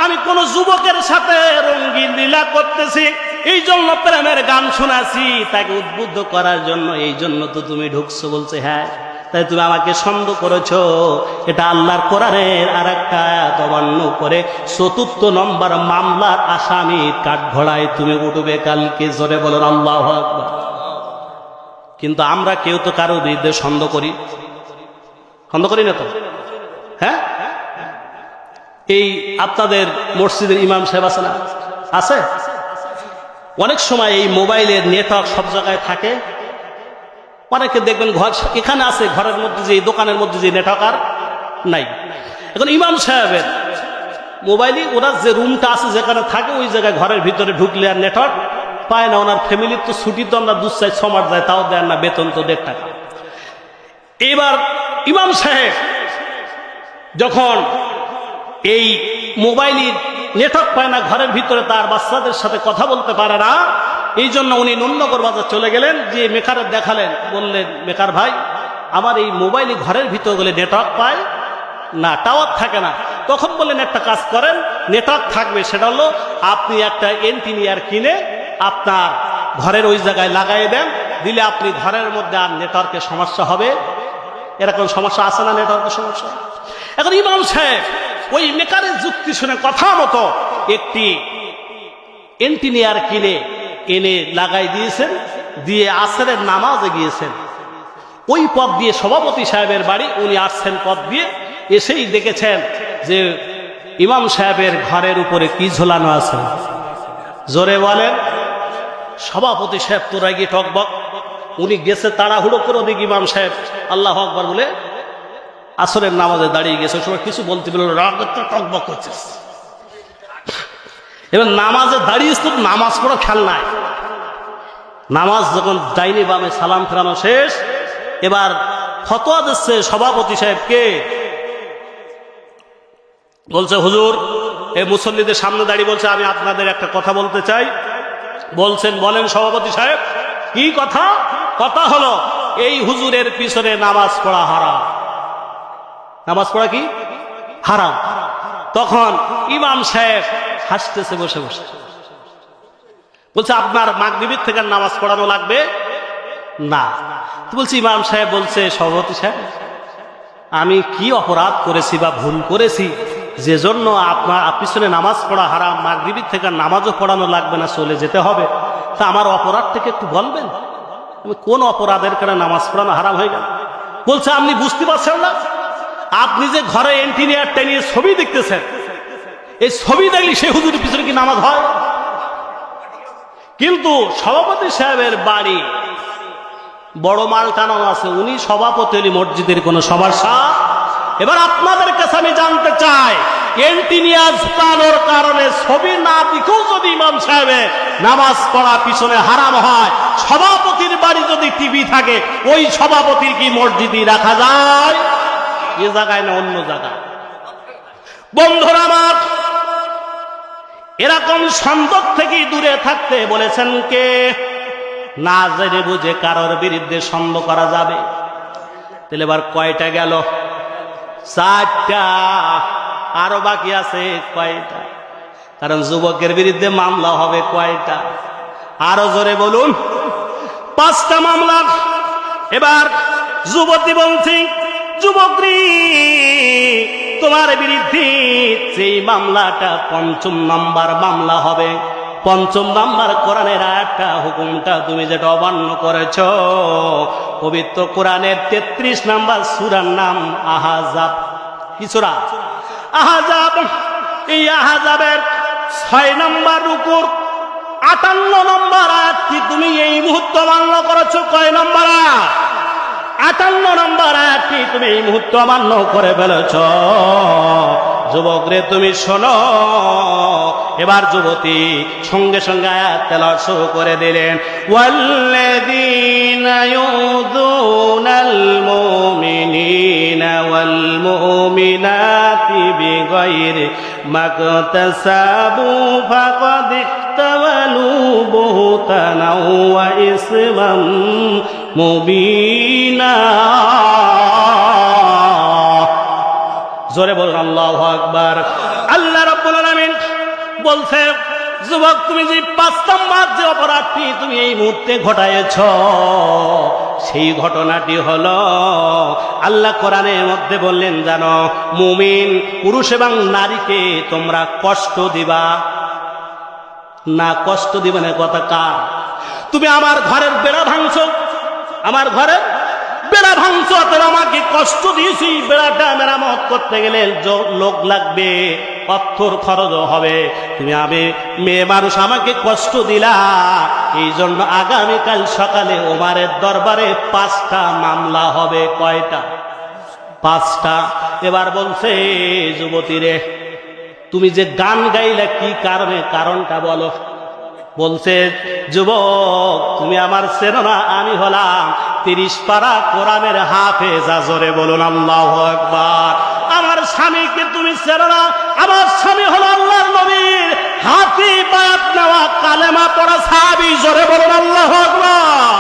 আমি কোন যুবকের সাথে রঙিন লীলা করতেছি, এই জন্য প্রেমের গান শোনাছি, তাকে উদ্বুদ্ধ করার জন্য, এই জন্য তো তুমি ঢুকছো। বলছে, হ্যাঁ, তাই তুমি আমাকে সন্দেহ করেছো। এটা আল্লাহর কোরআনের আরেকটা আয়াত অমান্য করে 4 নম্বর মামলার আসামি কাঠগড়ায় তুমি উঠবে কালকে। জোরে বলেন আল্লাহু আকবার। কিন্তু আমরা কেউ তো কারো বিরুদ্ধে সন্দেহ করি না তো? হ্যাঁ, এই আপনাদের মসজিদের ইমাম সাহেব আছে না, আছে? অনেক সময় এই মোবাইলের নেটওয়ার্ক সব জায়গায় থাকে। অনেকে দেখবেন ঘর এখানে আছে, ঘরের মধ্যে যে দোকানের মধ্যে যে নেটওয়ার্ক আর নাই। এখন ইমাম সাহেবের মোবাইলই ওরা যে রুমটা আছে যেখানে থাকে ওই জায়গায় ঘরের ভিতরে ঢুকলে আর নেটওয়ার্ক পায় না। ওনার ফ্যামিলির তো ছুটি তো আমরা 2-4 মাস যায়, তাও দেন না, বেতন তো 1.5 টাকা। এবার ইমাম সাহেব যখন এই মোবাইলের নেটওয়ার্ক পায় না ঘরের ভিতরে, তার বাচ্চাদের সাথে কথা বলতে পারে না, এই জন্য উনি নুন্নগর বাজার চলে গেলেন, যে মেকারের দেখালেন, বললেন মেকার ভাই আমার এই মোবাইলে ঘরের ভিতরে গেলে নেটওয়ার্ক পায় না, টাওয়ার থাকে না। তখন বললেন একটা কাজ করেন, নেটওয়ার্ক থাকবে, সেটা হলো আপনি একটা এন্টিনিয়ার কিনে আপনার ঘরের ওই জায়গায় লাগাই দেন, দিলে আপনি ঘরের মধ্যে আর নেটওয়ার্কের সমস্যা হবে। এরকম সমস্যা আছে না নেটওয়ার্কের সমস্যা? এখন ইমাম সাহেব ওই মেকারের যুক্তি শুনে কথা মতো একটি এন্টিনিয়ার কিনে এনে লাগাই দিয়েছেন, দিয়ে আসরের নামাজে গিয়েছেন। ওই পথ দিয়ে সভাপতি সাহেবের বাড়ি, উনি আসছেন পথ দিয়ে, এসেই দেখেছেন যে ইমাম সাহেবের ঘরের উপরে কি ঝোলানো আছে, জোরে বলেন। সভাপতি সাহেব তো রাগি টকবক, উনি গেছে তাড়াহুড়ো করে, ওদিকে ইমাম সাহেব আল্লাহু আকবার বলে আসরের নামাজে দাঁড়িয়ে গেছে। সবাই কিছু বলতে বলল, রাগ টকবক করছে। এবার নামাজে দাঁড়িয়ে তো নামাজ পড়া খেয়াল নাই। নামাজ যখন ডাইনি বামে সালাম ফেরানো শেষ, এবার ফতোয়া দিচ্ছে সভাপতি সাহেবকে, বলছে হুজুর এই মুসল্লিদের সামনে দাঁড়িয়ে বলছে আমি আপনাদের একটা কথা বলতে চাই। বলছেন বলেন সভাপতি সাহেব। কি কথা? কথা হলো এই হুজুরের পিছনে নামাজ পড়া হারাম। নামাজ পড়া কি হারাম। তখন ইমাম সাহেব হাসতেছে বসে বসে, বলছে আপনার মাগরিবের থেকে নামাজ পড়ানো লাগবে না। তো বলছি ইমাম সাহেব বলছে সভাপতি সাহেব আমি কি অপরাধ করেছি বা ভুল করেছি যে জন্য আপনার পিছনে নামাজ পড়া হারাম, মাগরিবের থেকে নামাজও পড়ানো লাগবে না, চলে যেতে হবে? তা আমার অপরাধ থেকে একটু বলবেন, আমি কোন অপরাধের কারণে নামাজ পড়ানো হারাম হয়ে গেল? বলছে আপনি বুঝতে পারছেন না, আপনি যে ঘরে এন্টিনিয়ারটা নিয়ে ছবি দেখতেছেন, এই ছবি দেখলে সেই হুজুরের পিছনে কি নামাজ হয়? কিন্তু সভাপতি সাহেবের বাড়ি বড় মাল টানানো আছে, উনি সভাপতি হলে মসজিদের কোনো সমস্যা। এবার আপনাদের কাছে আমি জানতে চাই, এন্টিনিয়ার ঝুলানোর কারণে ছবি না দেখেও যদি ইমাম সাহেবের নামাজ পড়া পিছনে হারাম হয়, সভাপতির বাড়ি যদি টিভি থাকে, ওই সভাপতির কি মসজিদে রাখা যায়? এ জায়গায় না অন্য জায়গায়? বন্ধুরা আমার, এরকম সন্দেহ থেকে দূরে থাকতে বলেছেন কে? না জেনে বুঝে কারোর বিরুদ্ধে সন্দেহ করা যাবে। তাহলে এবার কয়টা গেল? 4টা। আরো বাকি আছে কয়টা? কারণ যুবকের বিরুদ্ধে মামলা হবে কয়টা? আরো জোরে বলুন। 5টা মামলা। এবার যুবতী বলছি, যুবকরি তোমার বিরুদ্ধে যেই মামলাটা 5ম নাম্বার মামলা হবে, 5ম নাম্বার কোরআনের আয়াতটা হুকুমটা তুমি যেটা অমান্য করেছ, পবিত্র কোরআনের 33 নাম্বার সূরার নাম আহজাব। কি সূরা? আহজাব। এই আহজাবের 6 নাম্বার রুকুর 58 নম্বর আয়াতটি তুমি এই মুহূর্তে অমান্য করেছো। কয় নম্বর আয়াত? 58 নম্বর আয়াতটি তুমি এই মুহূর্তে অমান্য করে ফেলেছ। যুবক রে তুমি শোনো। এবার যুবতী সঙ্গে সঙ্গে আয়াত তেলাওয়াত শুরু করে দিলেন। ওয়াল্লাযীনা ইউযুনাল মুমিনিনা ওয়াল মুমিনাতি বিগাইরি মাকতাসাবু ফাকাদ ইহতামালু বুহতানাও ওয়া ইসমান মুবিনা। জোরে বলুন আল্লাহু আকবার। আল্লাহ রাব্বুল আলামিন বলছে, যুবক তুমি যে 5 নম্বর যে অপরাধটি তুমি এই মুহূর্তে ঘটায়েছ, সেই ঘটনাটি হলো আল্লাহ কোরআনের মধ্যে বললেন জানো, মুমিন পুরুষ এবং নারীকে তোমরা কষ্ট দিবা না। কষ্ট দিবে না কথা কার? তুমি আমার ঘরের বেড়া ভাঙছো, আমার ঘরের বেড়া ভাঙছো, অতএব আমাকে কষ্ট দিয়েছি। বেড়াটা মেরামত করতে গেলে লোক লাগবে, অর্থর খরচও হবে, তুমি আমি মেয়ে মানুষ আমাকে কষ্ট দিলা, এই জন্য আগামীকাল সকালে ওমরের দরবারে 5টা মামলা হবে। কয়টা? 5টা। এবার বলছে, যুবতী রে, তুমি যে গান গাইলে কি কারণে, কারণটা বলো। বলছে, যুবক তুমি আমার চেনো না, আমি হলাম 30 পারা কোরআনের হাফেজ। জোরে বলুন আল্লাহু আকবার। আমার স্বামীকে তুমি চেনো না, আমার স্বামী হলো আল্লাহর নবীর হাতে বায়াত নেওয়া কালেমা পড়া সাহাবী। জোরে বলুন আল্লাহু আকবার।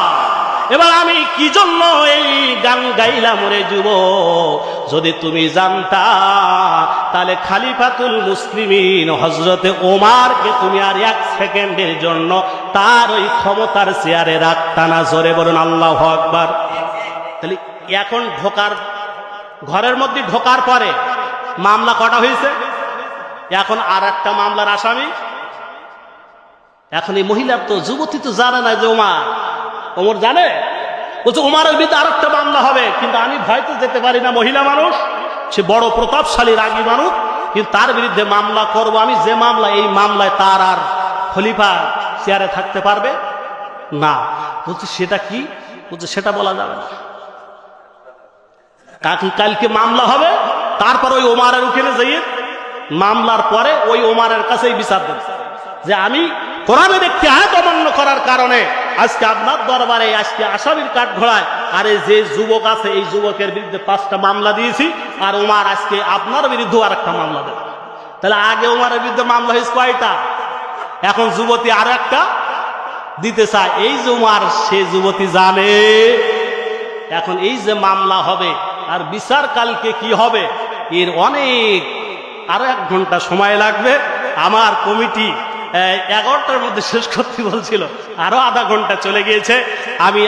এবার আমি কি জন্য এই গান গাইলাম রে যুবক, যদি তুমি জানতা তাহলে খালিফাতুল মুসলিমিন হযরতে ওমরকে তুমি আর 1 সেকেন্ডের জন্য তার ওই ক্ষমতার চেয়ারে রাখতা না। জোরে বলুন আল্লাহু আকবার। তাহলে এখন ঘরের মধ্যে ঢোকার পরে মামলা কটা হয়েছে, এখন আর একটা মামলার আসামি। এখন এই মহিলার তো, যুবতী তো জানে না যে ওমর জানে। বলছে ওমরের বিরুদ্ধে আরেকটা মামলা হবে, কিন্তু আমি ভয়তে যেতে পারি না, মহিলা মানুষ, সে বড় প্রতাপশালী রাগী মানুষ, কিন্তু তার বিরুদ্ধে মামলা করব আমি, যে মামলা, এই মামলায় তার আর খলিফা চেয়ারে থাকতে পারবে না। বলছে সেটা কি? বলছে সেটা বলা যাবে না, কালকে মামলা হবে, তারপর ওই ওমরের ওখানে যাইয়ে মামলার পরে ওই ওমরের কাছেই বিচার দেন যে আমি কোরআনের একটি আয়াত অমান্য করার কারণে আজকে আপনার দরবারে আজকে আসামির কাঠ ঘোড়ায়, আর যে যুবক আছে এই যুবকের বিরুদ্ধে 5টা মামলা দিয়েছি, আর ওমর আজকে আপনার বিরুদ্ধে আর একটা মামলা দেবে। তাহলে আগে ওমরের বিরুদ্ধে মামলা হয়েছে কয়টা, এখন যুবতী আর একটা দিতে চায়। এই যে ওমর, সে যুবতী জানে এখন এই যে মামলা হবে আর বিচার কালকে কি হবে, এর অনেক আরো 1 ঘন্টা সময় লাগবে। আমার কমিটি 11টার মধ্যে শেষ করতে বলছিল, আরো আধা ঘন্টা চলে গিয়েছে। আমি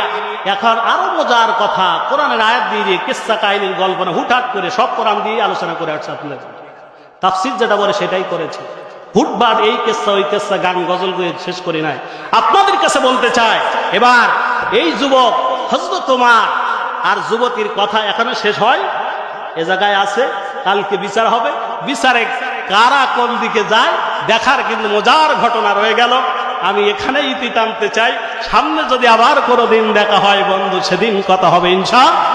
এখন আরো মজার কথা, কোরআনের আয়াত দিয়ে কিসসা কাহিনীর গল্প না, হুটহাট করে সব কোরআন দিয়ে আলোচনা করে আসছে। আপনাদের তাফসীর যেটা বলে সেটাই করেছে, হুটবাট এই কিসসা ওই কিসসা গান গজল করে শেষ করি নাই। আপনাদের কাছে বলতে চাই, এবার এই যুবক হযরত ওমর আর যুবতীর কথা এখনো শেষ হয়, এ জায়গায় আছে, কালকে বিচার হবে। বিচারে কারা কোন দিকে যায় দেখার কিন্তু মজার ঘটনা রয়ে গেল। আমি এখানেই ইতি টানতে চাই, সামনে যদি আবার কোনোদিন দেখা হয় বন্ধু, সেদিন কথা হবে ইনশাআল্লাহ।